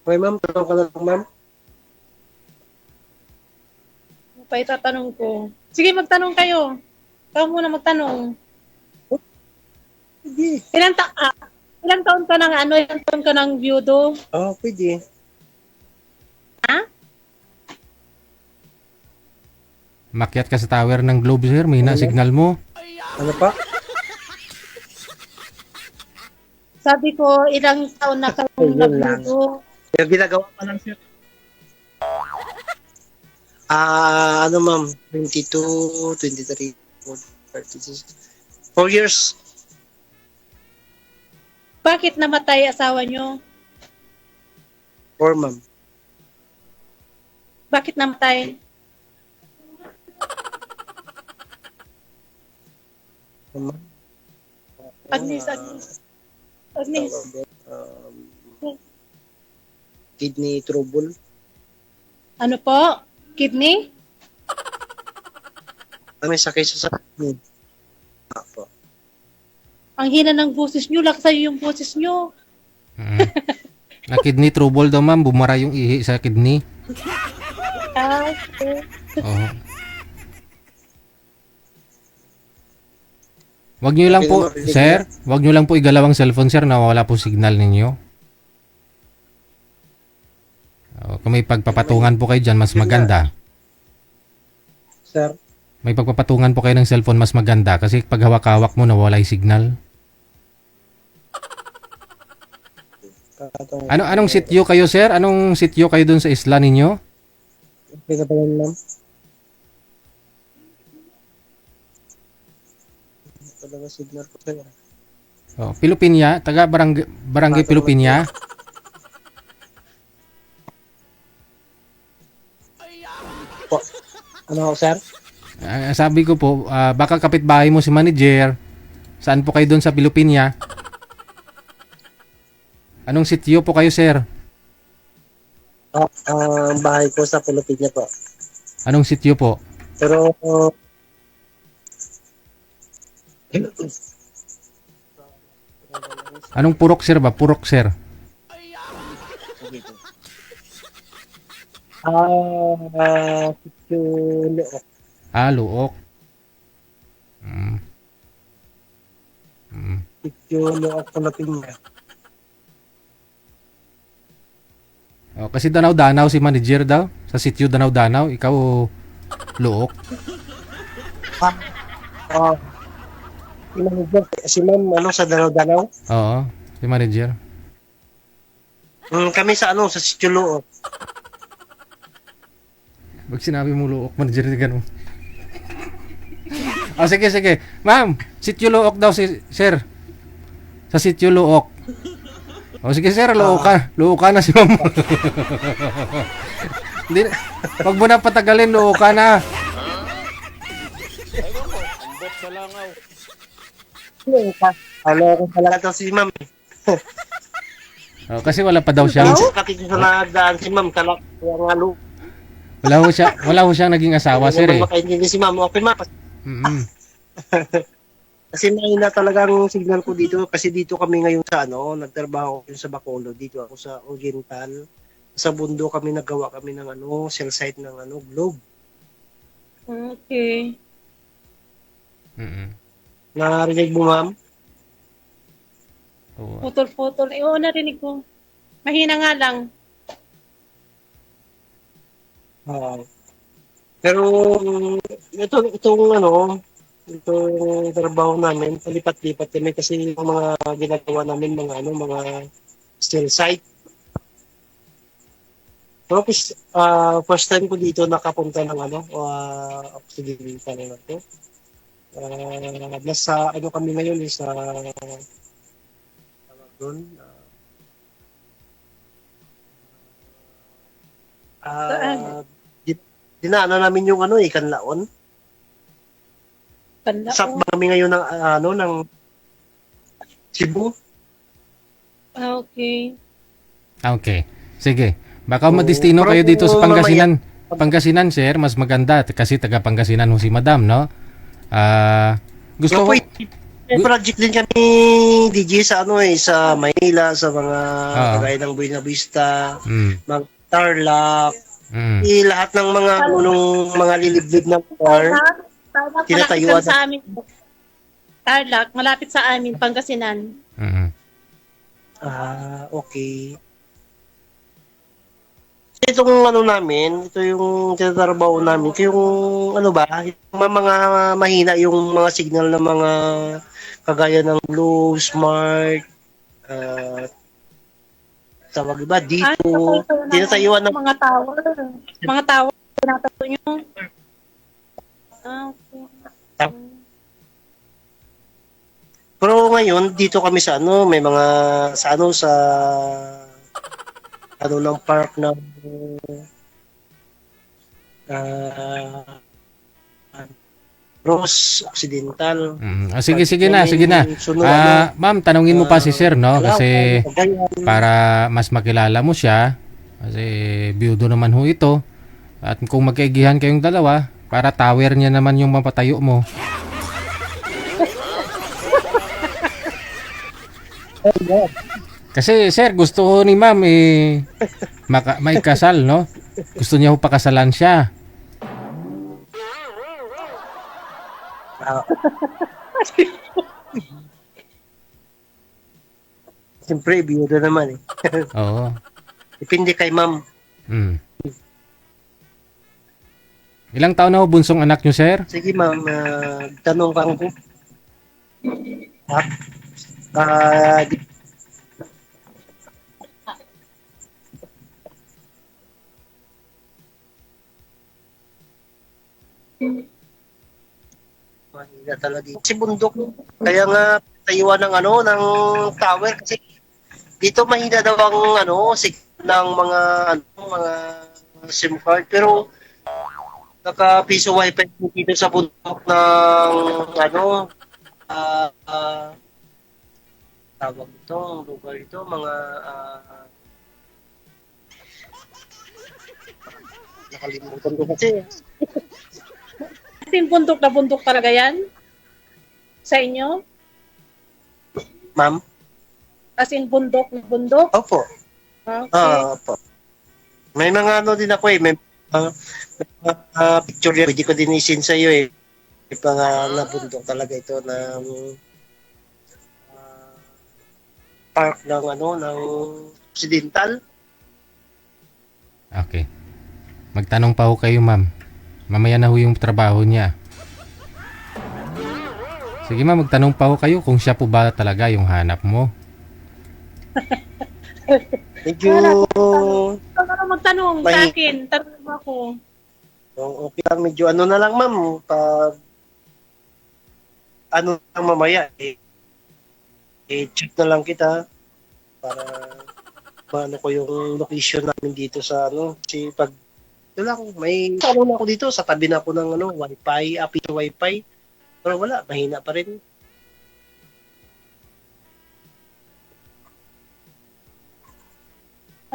Okay, ma'am, tanong ka na lang, ma'am. Ano pa itatanong ko? Sige, magtanong kayo. Ikaw muna magtanong. Pwede. Ilang taon ka ng ilang taon ka ng byudo? Pwede. Ha? Makyat ka sa tower ng Globe, sir. May na-signal mo. Ano pa? Sabi ko, ilang taon na kayo Yun lang. nagbyudo? Yung ginagawa pa lang, sir. Ma'am? 22, 23, 36. 4 years. Bakit namatay asawa nyo? 4, ma'am. Bakit namatay? Agnes. Kidney trouble. Ano po? Kidney? May sakit sa kidney. Po. Ang hina ng boses nyo, laksayo yung boses nyo. Na kidney trouble daw, ma'am. Bumara yung ihi sa kidney. Okay. Oo. Wag nyo lang po, sir. Wag nyo lang po igalaw ang cellphone, sir. Nawawala po signal ninyo. Kung may pagpapatungan po kayo dyan, mas maganda. Sir? May pagpapatungan po kayo ng cellphone, mas maganda. Kasi pag hawak-hawak mo, nawawala yung signal. Anong sityo kayo, sir? Anong sityo kayo dun sa isla ninyo? Okay na ba yan, ma'am? Talaga signal ko sa'yo. Pilupinya, taga barangay Pilupinya. Po. Ano, sir? Sabi ko po, baka kapitbahay mo si manager. Saan po kayo doon sa Pilupinya? Anong sityo po kayo, sir? Ang bahay ko sa Pilipinas po. Anong sityo po? Pero, Anong purok, sir ba? Purok, sir. sityo Look. Luok. Sityo Look, Pilipinas. Kasi Danaw-Danaw si manager daw. Sa sityo Danaw-Danaw, ikaw Luok. Si ma'am, sa Danaw-Danaw? Oo, si manager. Kami sa sa sityo Look. Pag sinabi mo Luok, manager na gano'n. Sige. Ma'am, sityo Luok daw si sir. Sa sityo Luok. Sige sir, Luok ka na si ma'am. Hindi, wag mo na patagalin, Luok ka na. Kung talaga daw si ma'am. Kasi wala pa daw siyang Kasi sa nagdaan si ma'am, kaya nga Luok. wala ho siyang naging asawa, sir eh. Makaintindi si ma'am, okay ma'am. Kasi mahina talaga ang signal ko dito kasi dito kami ngayon sa nagtrabaho ko sa Bacolod, dito ako sa Oriental. Sa bundok kami naggawa kami ng cell site ng globe. Okay. Narinig mo, ma'am? Oo. Putol-putol. Oo, narinig ko. Mahina nga lang. Pero itong trabaho namin, palipat-lipat kami kasi yung mga ginagawa namin mga still site. Pero first time ko dito nakapunta ng Occidental na to. Nasa kami ngayon sa doon. Dinaanan namin yung Kanlaon. Sakto kami ngayon ng Cebu. Okay. Okay. Sige. Baka madistino kayo dito sa Pangasinan. Pangasinan, sir, mas maganda kasi taga Pangasinan ho si Madam, no? Gusto ko may project din kami DJ sa sa Maynila, sa mga kagaya ng Buena Vista, mga Tarlac, lahat ng mga liliblib ng bar. Tinatayuan sa amin. Tarlac, malapit sa amin, Pangasinan. Okay. Itong namin, ito yung tinatrabaho namin, ito yung yung mga mahina yung mga signal ng mga kagaya ng Blue, Smart, tawag iba dito, tinatayuan ng mga tower. Mga tower, tinatayo nyo. Okay. Pero ngayon, dito kami sa may mga sa ng park ng Rose Occidental. Sige na. Ma'am, tanungin mo pa si sir, no? Kasi para mas makilala mo siya, kasi biyudo naman ho ito. At kung magkaigihan kayong dalawa, para tower niya naman yung mapatayo mo. Kasi sir, gusto ko ni ma'am may kasal, no? Gusto niya ho pakasalan siya. Siyempre, biyudo naman Oo. Depende kay ma'am. Ilang taon na ho bunsong anak niyo, sir? Sige ma'am, tanong ka ko. Mahina talaga dito. Kasi bundok. Kaya nga tayuan ng ng tower kasi dito mahina daw ang ng mga SIM card pero naka-piso wifi dito sa bundok ng tawag ito, lugar ito, mga nakalimutan ko kasi. As in, bundok na bundok talaga yan? Sa inyo? Ma'am? As in, bundok na bundok? Opo. Okay. Opo. May mga din ako may picture yan. Pwede ko din isin sa iyo May mga nabundok talaga ito ng park ng ng Occidental. Okay. Magtanong pa ho kayo, ma'am. Mamaya na ho yung trabaho niya. Sige ma'am, magtanong pa ho kayo kung siya po ba talaga yung hanap mo. Medyo magtanong sa akin. Tanong mo ako. Okay lang, medyo na lang ma'am. Pag mamaya check na lang kita para paano ko yung location namin dito sa kasi pag ito lang, may na ako dito, sa tabi na ako ng wifi, wifi. Pero wala, mahina pa rin.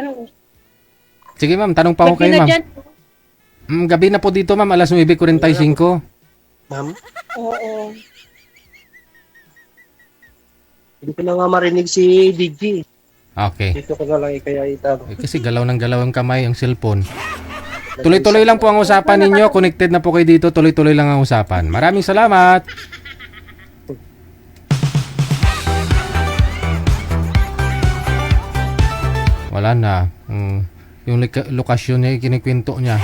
Ano? Sige ma'am, tanong pa ho kayo ma'am. Gabi na po dito ma'am, alas 9:45. Ma'am, Oo. hindi ko na nga marinig si DJ. Okay. Dito ko na lang kaya itago. Kasi galaw ng galaw ang kamay, ang cellphone. Tuloy-tuloy lang po ang usapan ninyo. Connected na po kayo dito. Tuloy-tuloy lang ang usapan. Maraming salamat. Wala na. Yung lokasyon niya, kinikwento niya.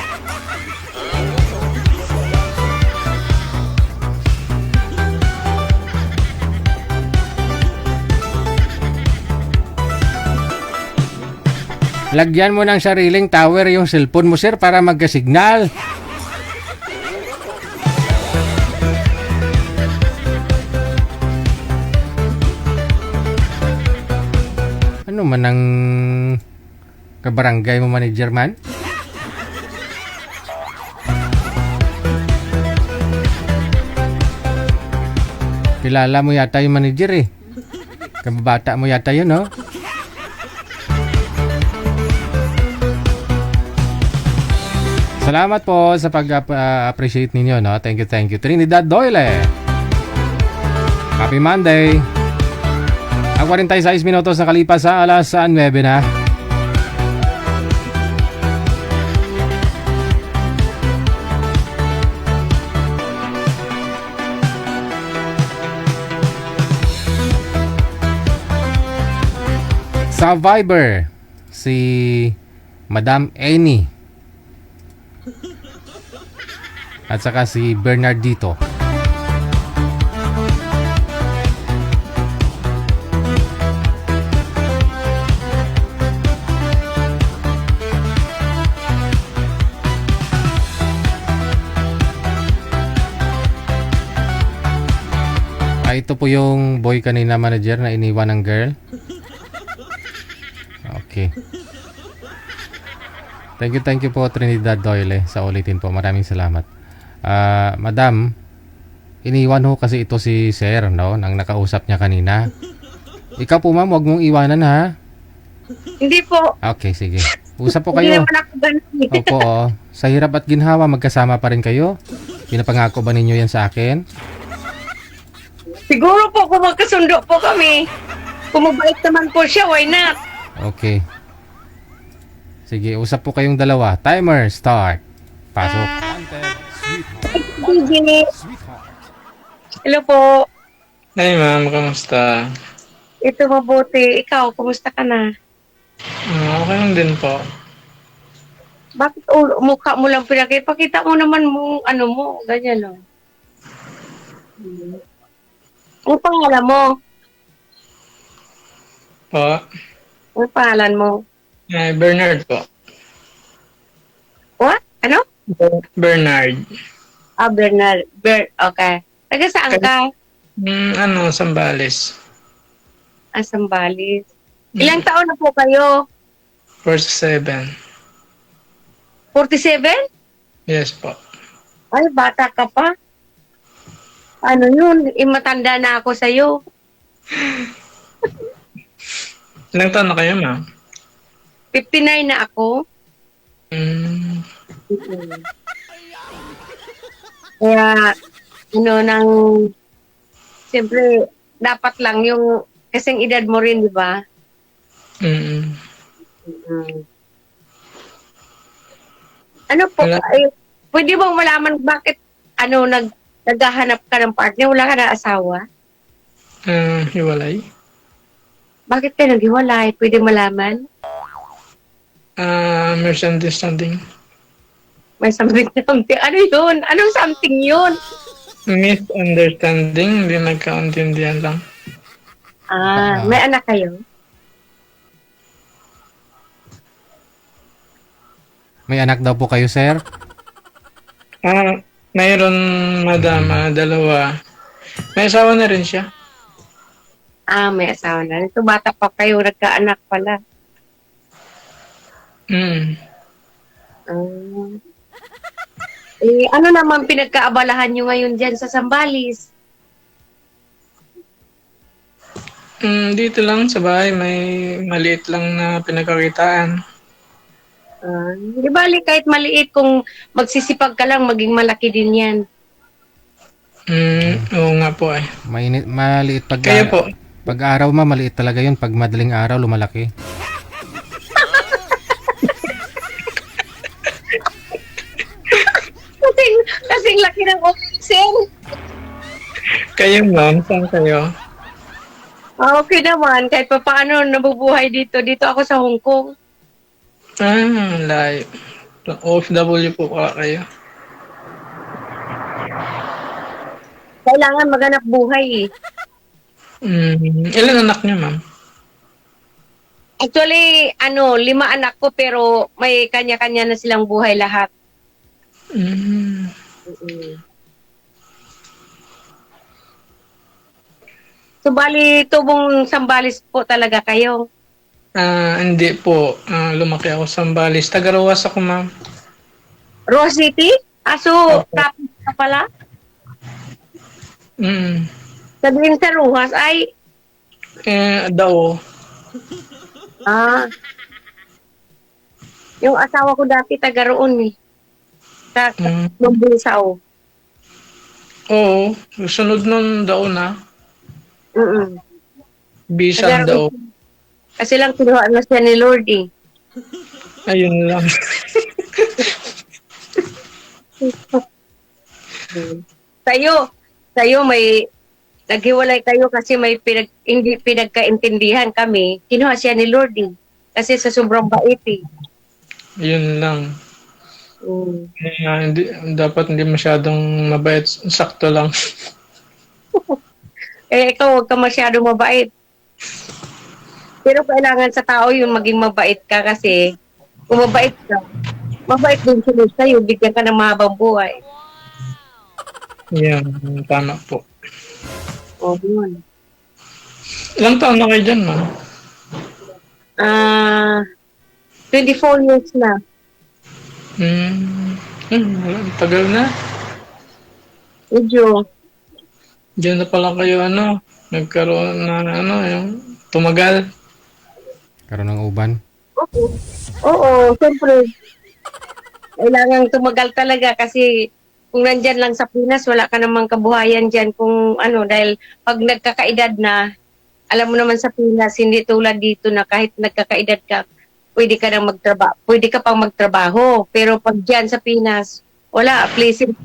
Lagyan mo ng sariling tower yung cellphone mo, sir, para magka-signal. Ano man ang kabarangay mo, manager man? Kilala mo yata yung manager eh. Kababata mo yata yun, no? Salamat po sa pag-appreciate ninyo, no? Thank you. Trinidad Doyle. Happy Monday. Ang 46 minutos na kalipas sa alas 9 na. Survivor si Madam Annie at saka si Bernardito. Ito po yung boy kanina, manager, na iniwan ng girl. Okay. Thank you po, Trinidad Doyle, sa ulitin po. Maraming salamat. Madam, iniwan ho kasi ito si Sir, no? Nang nakausap niya kanina. Ikaw po, ma'am, huwag mong iwanan, ha? Hindi po. Okay, sige. Usap po Hindi kayo. naman ako ganun. Opo, sa hirap at ginhawa, magkasama pa rin kayo. Pinapangako ba ninyo yan sa akin? Siguro po kung magkasundo po kami. Kung mabait naman po siya, why not? Okay. Sige, usap po kayong dalawa. Timer, start. Pasok. Hello po. Hey ma'am, kamusta? Ito mabuti. Ikaw, kumusta ka na? Okay lang din po. Bakit mukha mo lang pinakita? Pakita mo naman mo, ano mo, ganyan no. Ang pangalan mo? Po? Ang pangalan mo? Bernard po. What? Ano? Bernard. Bernard. Okay. Taga saan ka? Sambales. Sambales. Ilang taon na po kayo? 47. 47? Yes po. Ay, bata ka pa. Ano yun? Matanda na ako sa'yo. Ilang taon na kayo, ma'am? 59 na ako. Kaya, siyempre, dapat lang yung, kasing edad mo rin, di ba? Ano po, pwede bang malaman bakit, naghahanap ka ng partner? Wala ka na asawa? Hiwalay. Bakit ka naghiwalay? Pwede malaman? Misunderstanding. May something. Ano yun? Anong something yun? Misunderstanding. Hindi nagkauntindihan lang. May anak kayo? May anak daw po kayo, sir? Mayroon, madam, dalawa. May asawa na rin siya. May asawa na. Ito bata pa kayo, nagkaanak pala. Ano naman pinagkaabalahan nyo ngayon dyan sa Sambales? Dito lang sa bahay, may maliit lang na pinagkakitaan. Di bali kahit maliit, kung magsisipag ka lang, maging malaki din yan. Oo nga po eh. Maliit pag Kaya po. Pag araw maliit talaga yun. Pag madaling araw, lumalaki. Kasing laki ng oxen. Kayo ma'am, saan kayo? Okay naman, kahit pa paano nabubuhay dito. Dito ako sa Hong Kong. Layo. OFW po pala kayo. Kailangan maghanap buhay Ilan anak niyo, ma'am? Actually, 5 anak ko pero may kanya-kanya na silang buhay lahat. So, bali, tubong Sambales po talaga kayo. Hindi po. Lumaki ako sa Sambales. Tagarawas ako, ma'am. Roa City? So, tapos ka pala? Sabihin sa Ruhas ay... Dao. Yung asawa ko dati taga roon eh. Sa Lumbusaw. Oo. Sunod nun Dao na. Bisan Dao. Kasi lang kinuhaan na siya ni Lord eh. Ayun lang. Sa'yo may naghiwalay kayo kasi may hindi pinagkaintindihan kami. Kinuha siya ni Lord eh. Kasi sa sobrang bait eh. Yun lang. Dapat hindi masyadong mabait. Sakto lang. Ikaw huwag ka masyadong mabait. Pero kailangan sa tao yung maging mabait ka kasi kung mabait ka, mabait din sila sa'yo. Bigyan ka ng mahabang buhay. Yan. Tama po. Yun. Ilang taon na kayo dyan, ma'am? 24 years na. Tagal na. Medyo. Diyan na pala kayo, nagkaroon na, yung tumagal. Karoon ng uban. Oo, siyempre. Kailangan tumagal talaga kasi kung nandyan lang sa Pinas, wala ka namang kabuhayan dyan kung dahil pag nagkakaedad na, alam mo naman sa Pinas, hindi tulad dito na kahit nagkakaedad ka, pwede ka pang magtrabaho. Pero pag dyan sa Pinas, wala, pleasing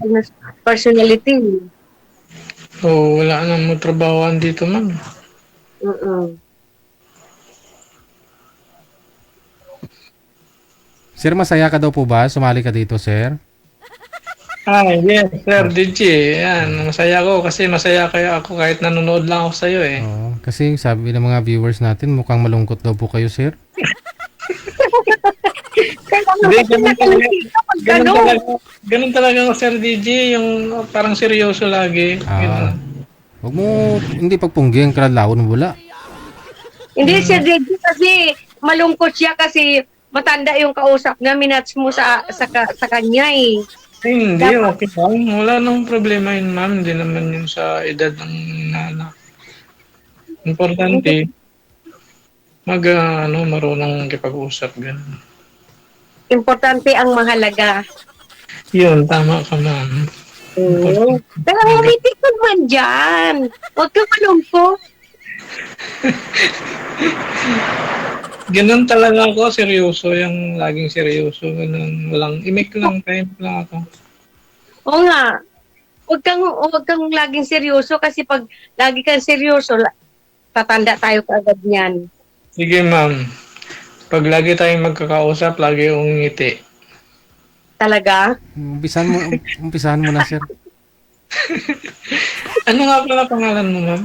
personality. Wala nang trabahoan dito, ma'am. Sir, masaya ka daw po ba? Sumali ka dito, sir? Yes, Sir DJ. Yan, masaya ako kasi masaya kaya ako kahit nanonood lang ako sa'yo eh. Oo, kasi sabi ng mga viewers natin, mukhang malungkot daw po kayo, sir. Ganun talaga ako, Sir DJ, yung parang seryoso lagi. Huwag mo, hindi pagpunggi ang kalawon mo wala. Hindi, Sir DJ, kasi malungkot siya kasi matanda yung kausap na minats mo sa kanya eh. Hindi, okay lang. Wala nang problema yun, ma'am. Hindi naman yun sa edad ng nana. Importante, marunong kipag-usap. Ganun. Importante ang mahalaga. Yun, tama ka, ma'am. Pero umitik naman dyan. Huwag kang malungkot. Ganun talaga ako, seryoso. Yung laging seryoso. Ganun, walang imik lang, time lang ako. Oo nga. Huwag kang laging seryoso kasi pag lagi kang seryoso, tatanda tayo kaagad niyan. Sige, ma'am. Pag lagi tayong magkakausap, lagi yung ngiti. Talaga? Umpisahan mo na, sir. Ano nga pala pangalan mo, ma'am?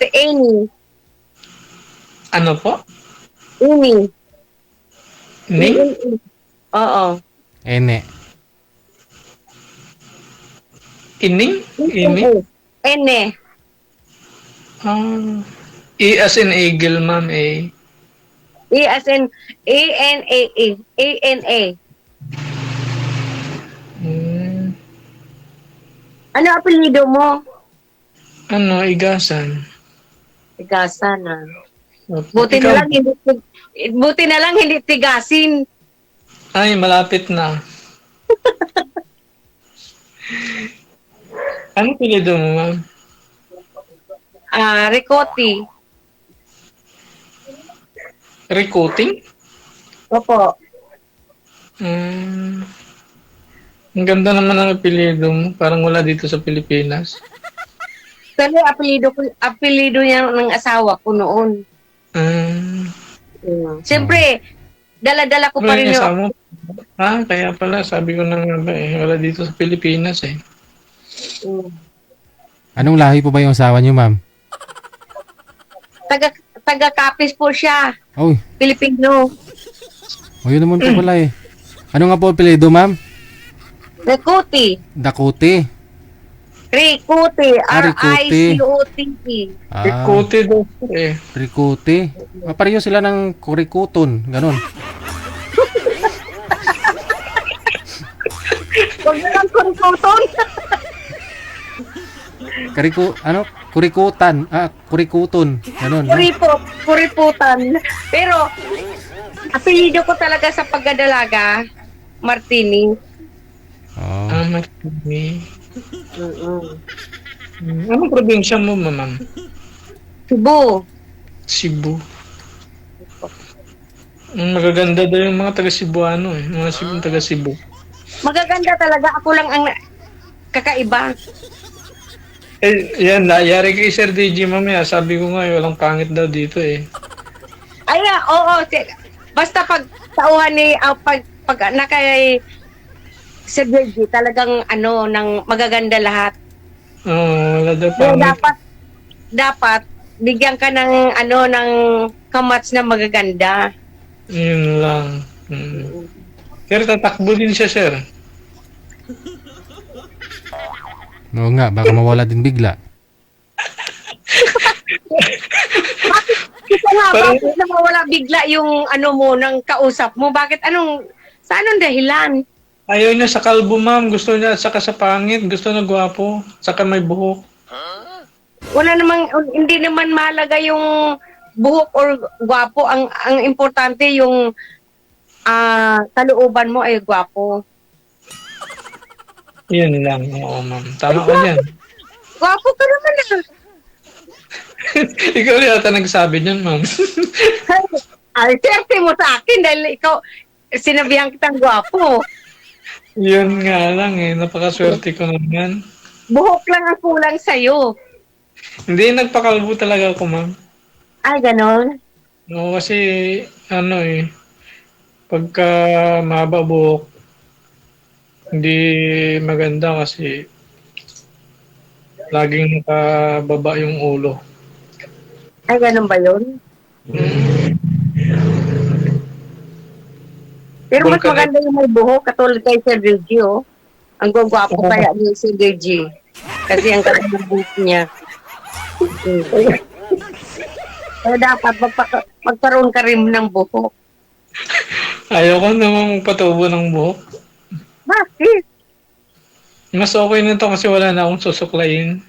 Si Amy. Ano po? Amy. Ni? Oo. Ene. Ining? Amy? Ene. E as in eagle, ma'am, eh. E as in A-N-A-A. A-N-A. Ano apelyido mo? Igasan. Tigasan Buti na lang hindi tigasin. Ay, malapit na. Ano pilido mo, ma'am? Ricotti. Recruiting? Opo. Ang ganda naman ng apelido mo. Parang wala dito sa Pilipinas. Pero apelido niya ng asawa ko noon. Siyempre, dala-dala ko pa rin Yung yung... asawa mo? Kaya pala, sabi ko na nga ba wala dito sa Pilipinas eh. Anong lahi po ba yung asawa niyo, ma'am? Taga-Capiz po siya. Oy, Pilipino. yun naman po pala eh. Ano nga po apelido, ma'am? Ricotti. Dakuti. Ricotti. Ricotti. R-I-C-O-T-E. Recruited daw eh. Ricotti. Pareho sila ng kurikuton. Ganon. Huwag na lang kurikuton. Kurikutan. Kurikuton. Ganon. No? Kuriputan. Pero, apelido ko talaga sa pagdadalaga, Martini. Oh. Martini. Anong probinsya mo, ma'am? Cebu. Cebu. Magaganda daw yung mga taga-Cebuano eh. Mga taga-Cebu. Magaganda talaga. Ako lang ang kakaiba. Yan, yari kay Sir DJ mamaya. Sabi ko nga, walang pangit daw dito eh. Oo. Basta pag tauhan ni, pag nakay Sir DJ, talagang nang magaganda lahat. Wala daw So, pangit. dapat, bigyan ka ng, ng kamats na magaganda. Yun lang. Sir, tatakbo din siya, sir. Oo nga, baka mawala din bigla. Bakit nawawala bigla yung mo ng kausap mo? Sa anong dahilan? Ayaw niya sa kalbo, ma'am. Gusto niya saka sa pangit. Gusto na gwapo. Saka may buhok. Hindi naman mahalaga yung buhok or gwapo. Ang importante yung kalooban mo ay gwapo. Yun lang. Oo, ma'am. Tama ka dyan. Gwapo ka naman Ikaw yata nagsabi niyan, ma'am. Ay, swerte mo sa akin dahil ikaw, sinabihan kitang gwapo. Yun nga lang eh. Napakaswerte ko naman. Buhok lang ang kulang sa'yo. Hindi, nagpakalbo talaga ako, ma'am. Ay, ganon? Oo, kasi pagka mahaba buhok, hindi maganda kasi laging nakababa yung ulo. Ay, ganon ba yun? Pero mas maganda yung may buhok, katulad kay Sir Reggie, oh. Ang gwapo kaya ni Sir Reggie. Kasi ang kanyang buhok niya. Kaya dapat magkaroon ka rin ng buhok. Ayoko naman magpatubo ng buhok. Bakit? Mas okay na to kasi wala na akong susuklayin.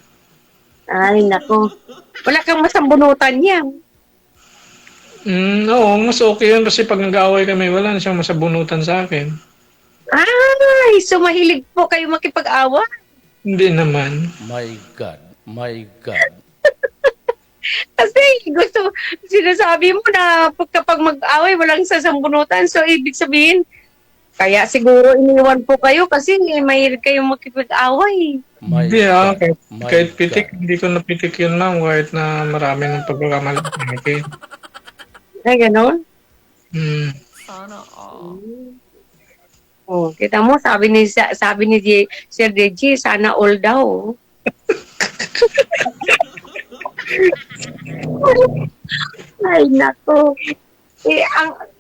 Ay, nako. Wala kang masambunutan yan. Oo, mas okay yun kasi pag nag-aaway kami, wala na siyang masabunutan sa akin. Ay, so mahilig po kayo makipag-awa? Hindi naman. My God. My God. Kasi sinasabi mo na kapag mag-away, walang sasambunutan. So, ibig sabihin, kaya siguro iniwan po kayo kasi mahilig kayong makipag-away. Hindi kahit pitik, hindi ko napitik yun, ma'am, kahit na marami ng pagkakamali natin. Ay, ganon? Sana all. Oh, kita mo, sabi ni Sir Deji, sana all daw. Ay, nako.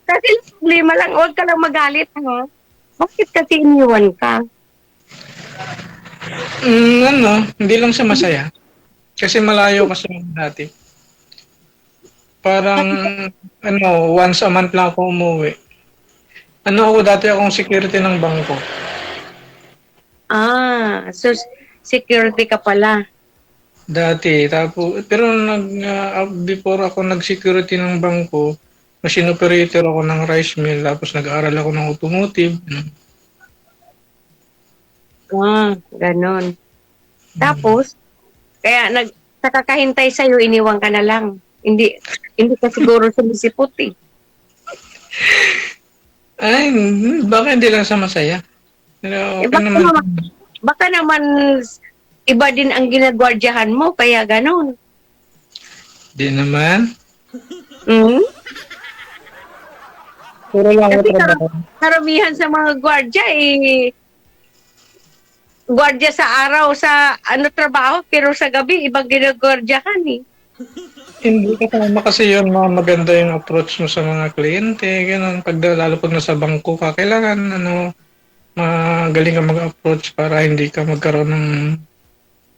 Kasi problema lang, huwag ka lang magalit, ha? Bakit kasi iniwan ka? Hindi lang siya masaya. Kasi malayo kasi dati. Parang, once a month lang ako umuwi. Dati akong security ng bangko. So security ka pala. Dati, pero before ako nag-security ng bangko, machine operator ako ng rice mill, tapos nag-aaral ako ng automotive. Ganon. Tapos, kaya sa kakahintay sa'yo, iniwan ka na lang. Hindi ka siguro sumisipot eh. Ay, baka hindi lang sa masaya. Pero okay naman. Baka naman iba din ang ginagwardyahan mo, kaya ganon. Di naman. Puro lang karamihan sa mga gwardya gwardya sa araw sa trabaho, pero sa gabi ibang ginagwardyahan eh. Hindi kasama kasi yun, maganda yung approach mo sa mga kliyente, ganun. Lalo pag nasa bangko ka, kailangan magaling ka mag-approach para hindi ka magkaroon ng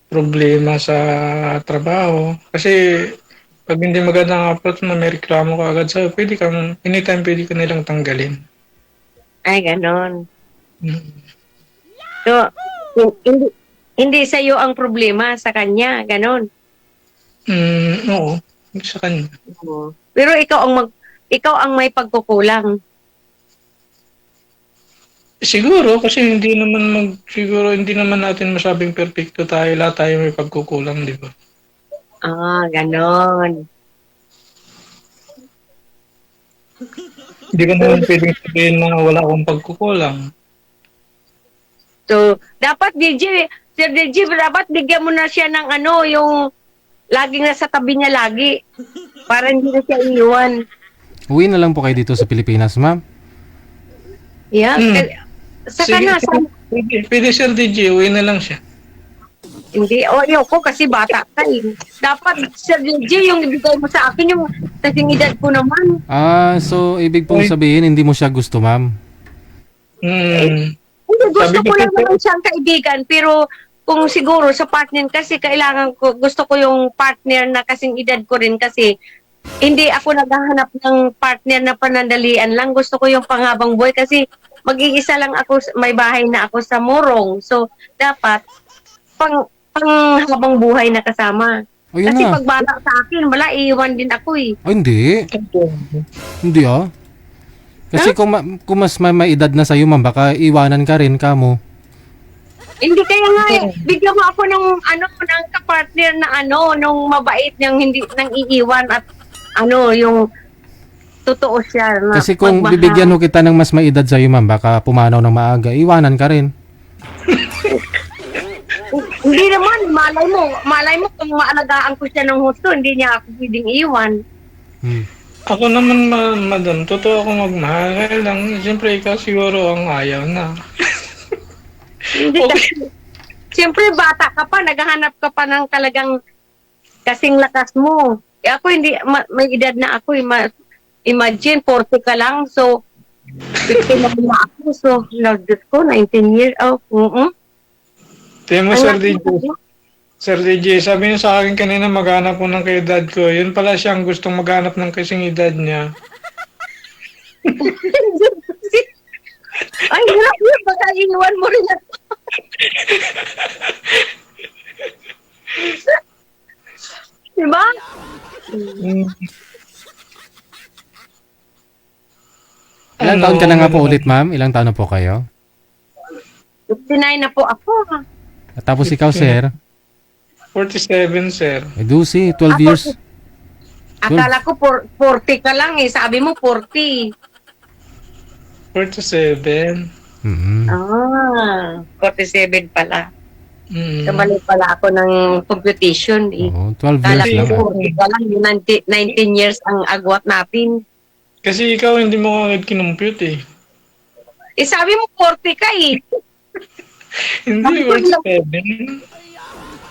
problema sa trabaho. Kasi pag hindi maganda ang approach mo, may reklamo ka agad sa'yo, anytime pwede ka nilang tanggalin. Ay, ganon. So, hindi sa'yo ang problema, sa kanya, ganon. Oo, sa kanya. Pero ikaw ang may pagkukulang. Siguro kasi hindi naman natin masabing perfecto tayo, lahat tayo may pagkukulang, di ba? Ganon. Hindi ko naman pwedeng sabihin na wala akong pagkukulang. So, dapat Sir DJ, dapat bigyan mo na siya ng yung laging nasa tabi niya lagi. Para hindi na siya iiwan. Uwi na lang po kayo dito sa Pilipinas, ma'am. Yeah. Saka na. Pwede Sir DJ, uwi na lang siya. Hindi. Ayoko kasi bata ka eh. Dapat, Sir DJ, yung ibigay mo sa akin, yung kasing edad ko naman. So ibig pong sabihin, hindi mo siya gusto, ma'am? Hindi, gusto ko lang naman siyang kaibigan, pero kung siguro sa partner kasi gusto ko yung partner na kasing edad ko rin kasi hindi ako naghahanap ng partner na panandalian lang. Gusto ko yung panghabang buhay kasi mag-iisa lang ako, may bahay na ako sa Morong. So, dapat panghabang buhay na kasama. Kasi pag bata sa akin, wala, iiwan din ako eh. Hindi. Hindi Kasi kung mas may edad na sa'yo, ma'am, baka iwanan ka rin kamo. Hindi kaya nga bigyan mo ako ng kapartner na nung mabait niyang hindi nang iiwan at yung totoo siya. Na kasi kung bibigyan mo kita ng mas may edad sa'yo, ma'am, baka pumanaw ng maaga, iwanan ka rin. Hindi naman, malay mo kung maalagaan ko siya ng husto, hindi niya ako pwedeng iwan. Ako naman, madam, totoo ako magmahal. Kaya lang, siyempre ikaw siguro ang ayaw na. Hindi kasi, siyempre bata ka pa, naghahanap ka pa ng talagang kasing lakas mo. Ako hindi, may edad na ako. Imagine, 40 ka lang. So, 15 na ako. So, Lord ko, 19 years old. Temo, Sir DJ, sabi niya sa akin kanina maghanap ko ng kaedad ko. Yun pala siyang gustong maghanap ng kasing edad niya. Ay, hirap yun. Baka inuwan mo rin ako. Diba? Ilang taon ka na nga po ulit, ma'am? Ilang taon na po kayo? 59 na po ako. At tapos ikaw, sir? 47, sir. Dusi, 12 years. Akala ko 40 ka lang eh. Sabi mo 40. 47. 47 pala. So, mali pala ako ng computation eh. 12 years lang. Kala 19 years ang agwat natin. Kasi ikaw hindi mo agad kinumpute eh. Sabi mo 40 ka eh. Hindi, 47.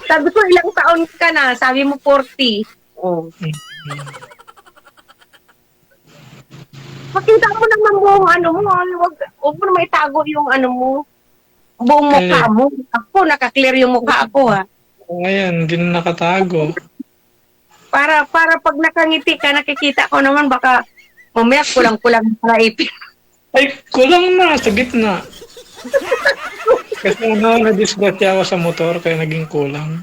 Sabi ko ilang taon ka na, sabi mo 40. Pakita mo naman buong mo, huwag mo naman itago yung mo, buong mukha mo. Ako, nakaklear yung mukha ako ha. Ngayon, hindi na nakatago. Para pag nakangiti ka, nakikita ko naman baka mamaya kulang-kulang para ipin. Ay, kulang na, sa gitna. Kasi na-disgrasya ako sa motor, kaya naging kulang.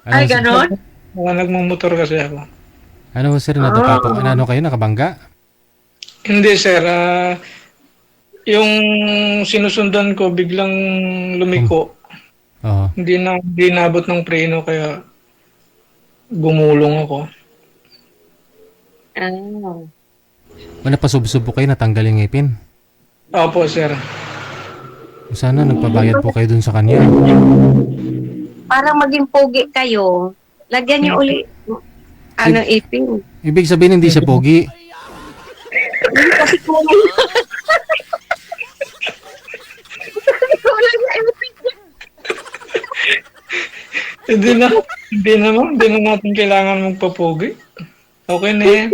Ay, ganon? Nagmumotor kasi ako. Ano, sir, nadapa po? Ano kayo, nakabangga? Hindi, sir. Yung sinusundan ko biglang lumiko. Oo. Hindi nabot ng preno kaya gumulong ako. Ah. Wala pa sub-sub po kayo natanggal yung ngipin. Opo, sir. Sana nagpabayad po kayo dun sa kanya. Para maging pogi kayo, lagyan niyo uli ipin. Ibig sabihin hindi siya pogi. Kasi kulay. Kulay na ipin. Hindi na natin kailangan magpapogi. Okay na yan.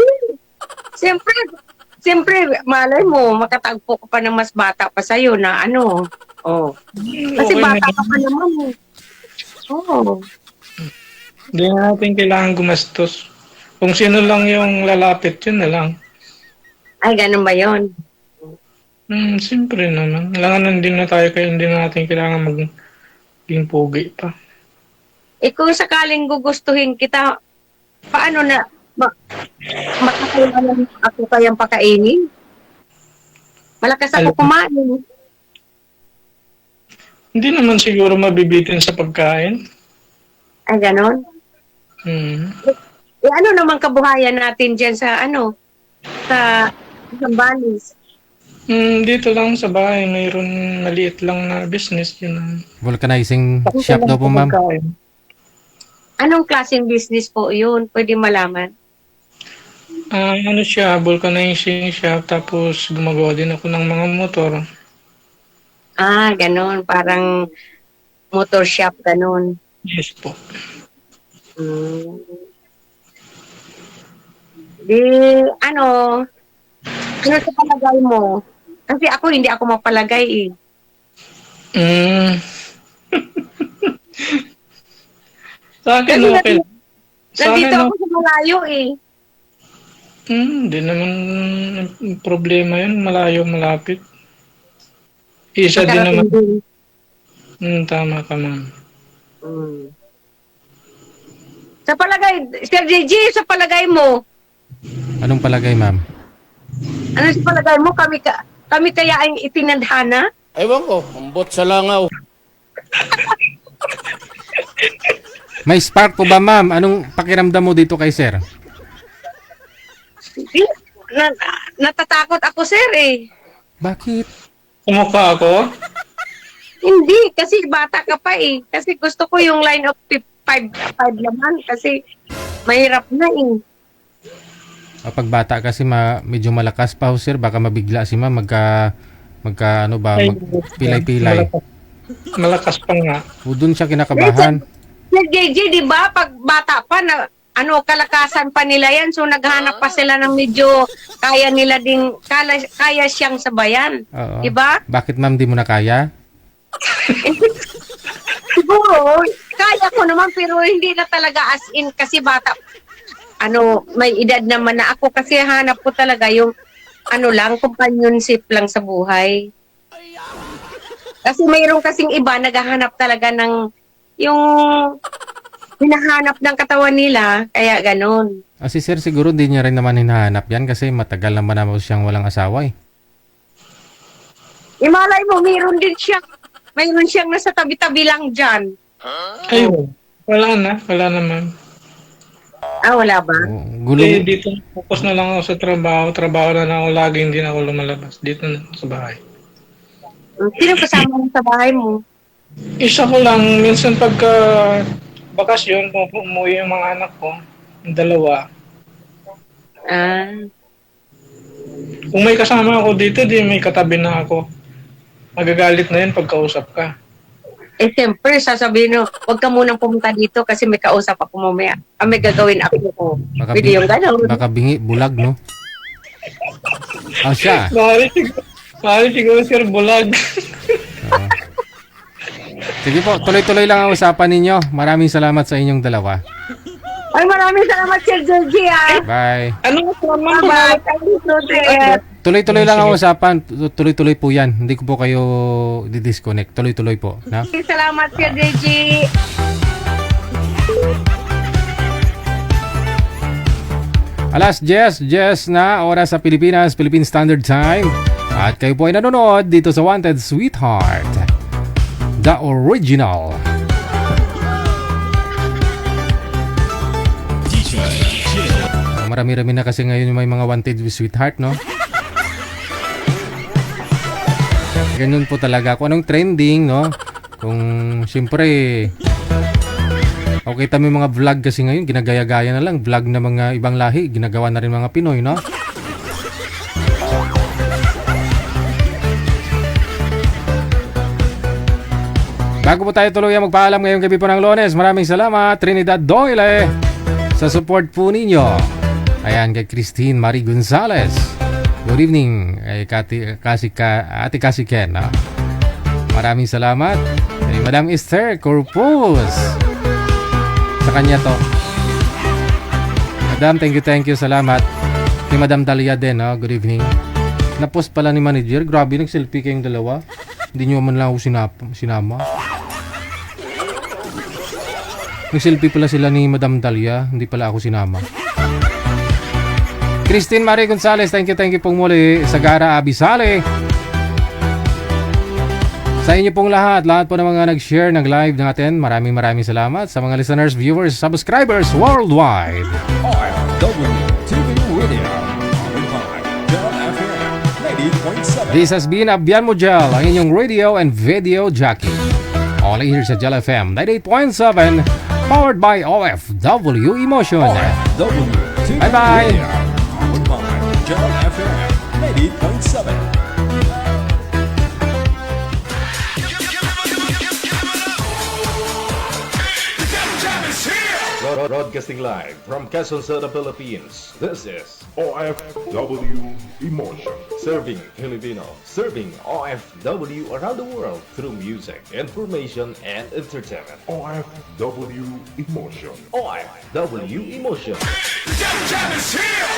Siyempre, malay mo, makatagpo ka pa ng mas bata pa sa'yo na ano. Oh. Kasi Okay bata na ka pa naman eh. Oo. Hindi na natin kailangan gumastos. Kung sino lang yung lalapit, yun na lang. Ay, ganun ba yun? Siyempre naman. Kailangan din na tayo kaya hindi na natin kailangan maging pogi pa. Eh kung sakaling gugustuhin kita, paano na makakailangan ako kayang pakainin? Malakas ako kumain. Hindi naman siguro mabibitin sa pagkain. Ay, ganon? Eh ano naman kabuhayan natin dyan sa sa Zambales? Dito lang sa bahay, mayroon maliit lang na business yun. Vulcanizing shop daw po, ma'am. Anong klaseng business po yun? Pwede malaman? Ano siya, vulcanizing shop, tapos gumagawa din ako ng mga motor. Ah, ganon. Parang motor shop, ganon. Yes po. Di, ano sa palagay mo? Kasi ako, hindi ako mapalagay eh. Sa akin, okay. Sa Nandito akin, ako sa malayo eh. Hindi naman problema yun. Malayo, malapit. Isa din naman. Tama ka, ma'am. Sa palagay, Sir JJ, sa palagay mo, Anong palagay, ma'am? ano sa palagay mo, kami kaya ang itinadhana? Ewan ko, ambot sa langaw. May spark po ba, ma'am? Anong pakiramdam mo dito kay sir? Natatakot ako, sir eh. Bakit? Kumukha ako? Hindi, kasi bata ka pa eh. Kasi gusto ko yung line of 5 naman kasi mahirap na eh. Pag bata kasi medyo malakas pa, sir. Baka mabigla si ma'am. Pilay-pilay. Malakas pa nga. Doon siya kinakabahan. Sir JJ, di ba? Pag bata pa, kalakasan pa nila yan. So, naghanap pa sila ng medyo kaya nila kaya siyang sabayan. Oo. Di ba? Bakit, ma'am, di mo na kaya? Siguro, kaya ko naman pero hindi na talaga as in kasi bata. May edad naman na ako kasi hanap ko talaga yung companionship lang sa buhay. Kasi mayroon kasing iba naghahanap talaga ng yung hinahanap ng katawan nila, kaya ganun. Si sir siguro hindi niya rin naman hinahanap yan kasi matagal naman naman siyang walang asawa eh. Imalay mo, mayroon siyang nasa tabi-tabi lang dyan. Ayun, wala naman. Wala ba? Dito, focus na lang ako sa trabaho. Trabaho na lang ako lagi, hindi na ako lumalabas. Dito na sa bahay. Sino kasama mo sa bahay mo? Isa ko lang. Minsan pagka bakasyon, umuwi yung mga anak ko. Yung 2. Kung may kasama ako dito, di may katabi na ako. Magagalit na yun pagkausap ka. Eh, siyempre, sasabihin huwag ka munang pumunta dito kasi may kausap ako mamaya. May gagawin ako. Pwede yung gano'n. Baka bingi, bulag, no? Siya. Mahal siguro, sir, bulag. Sige po, tuloy-tuloy lang ang usapan ninyo. Maraming salamat sa inyong dalawa. Ay, maraming salamat, Sir Georgie, Bye. Ano po, ma'am? Tuloy-tuloy lang ang usapan. Tuloy-tuloy po yan. Hindi ko po kayo di-disconnect. Tuloy-tuloy po. No? Salamat, Sir Georgie. Alas 10 na oras sa Pilipinas, Philippine Standard Time. At kayo po ay nanonood dito sa Wanted Sweetheart, the original. Marami-rami na kasi ngayon yung may mga Wanted Sweetheart, no? Ganun po talaga. Kung anong trending, no? Kung siyempre, okay tami mga vlog kasi ngayon, ginagaya-gaya na lang. Vlog na mga ibang lahi, ginagawa na rin mga Pinoy, no? Bago po tayo tuloy magpaalam ngayong gabi po ng Lunes, maraming salamat Trinidad Doyle sa support po ninyo. Ayan, kay Christine Marie Gonzalez. Good evening kay Ate Cassie Ken. No? Maraming salamat kay Madam Esther Corpus. Sa kanya to. Madam, thank you, salamat. Kay Madam Dalia din, no? Good evening. Napost pala ni manager. Grabe, nag-selfie kayong dalawa. Hindi nyo man lang ako sinama. Nag-selfie pala sila ni Madam Dalia. Hindi pala ako sinama. Christine Marie Gonzalez, thank you pong muli. Sagara Abisale. Sa inyo pong lahat po ng mga nag-share ng live natin, maraming salamat. Sa mga listeners, viewers, subscribers worldwide. OFW TV Radio. This has been Abyan Mujal, ang inyong radio and video jockey. Only here sa Jal FM 98.7, powered by OFW Emotion. Bye-bye! Jal FM 98.7. Broadcasting live from Quezon City, Philippines. This is OFW Emotion. Serving Filipino, serving OFW around the world through music, information, and entertainment. OFW Emotion. OFW Emotion. Jam is here!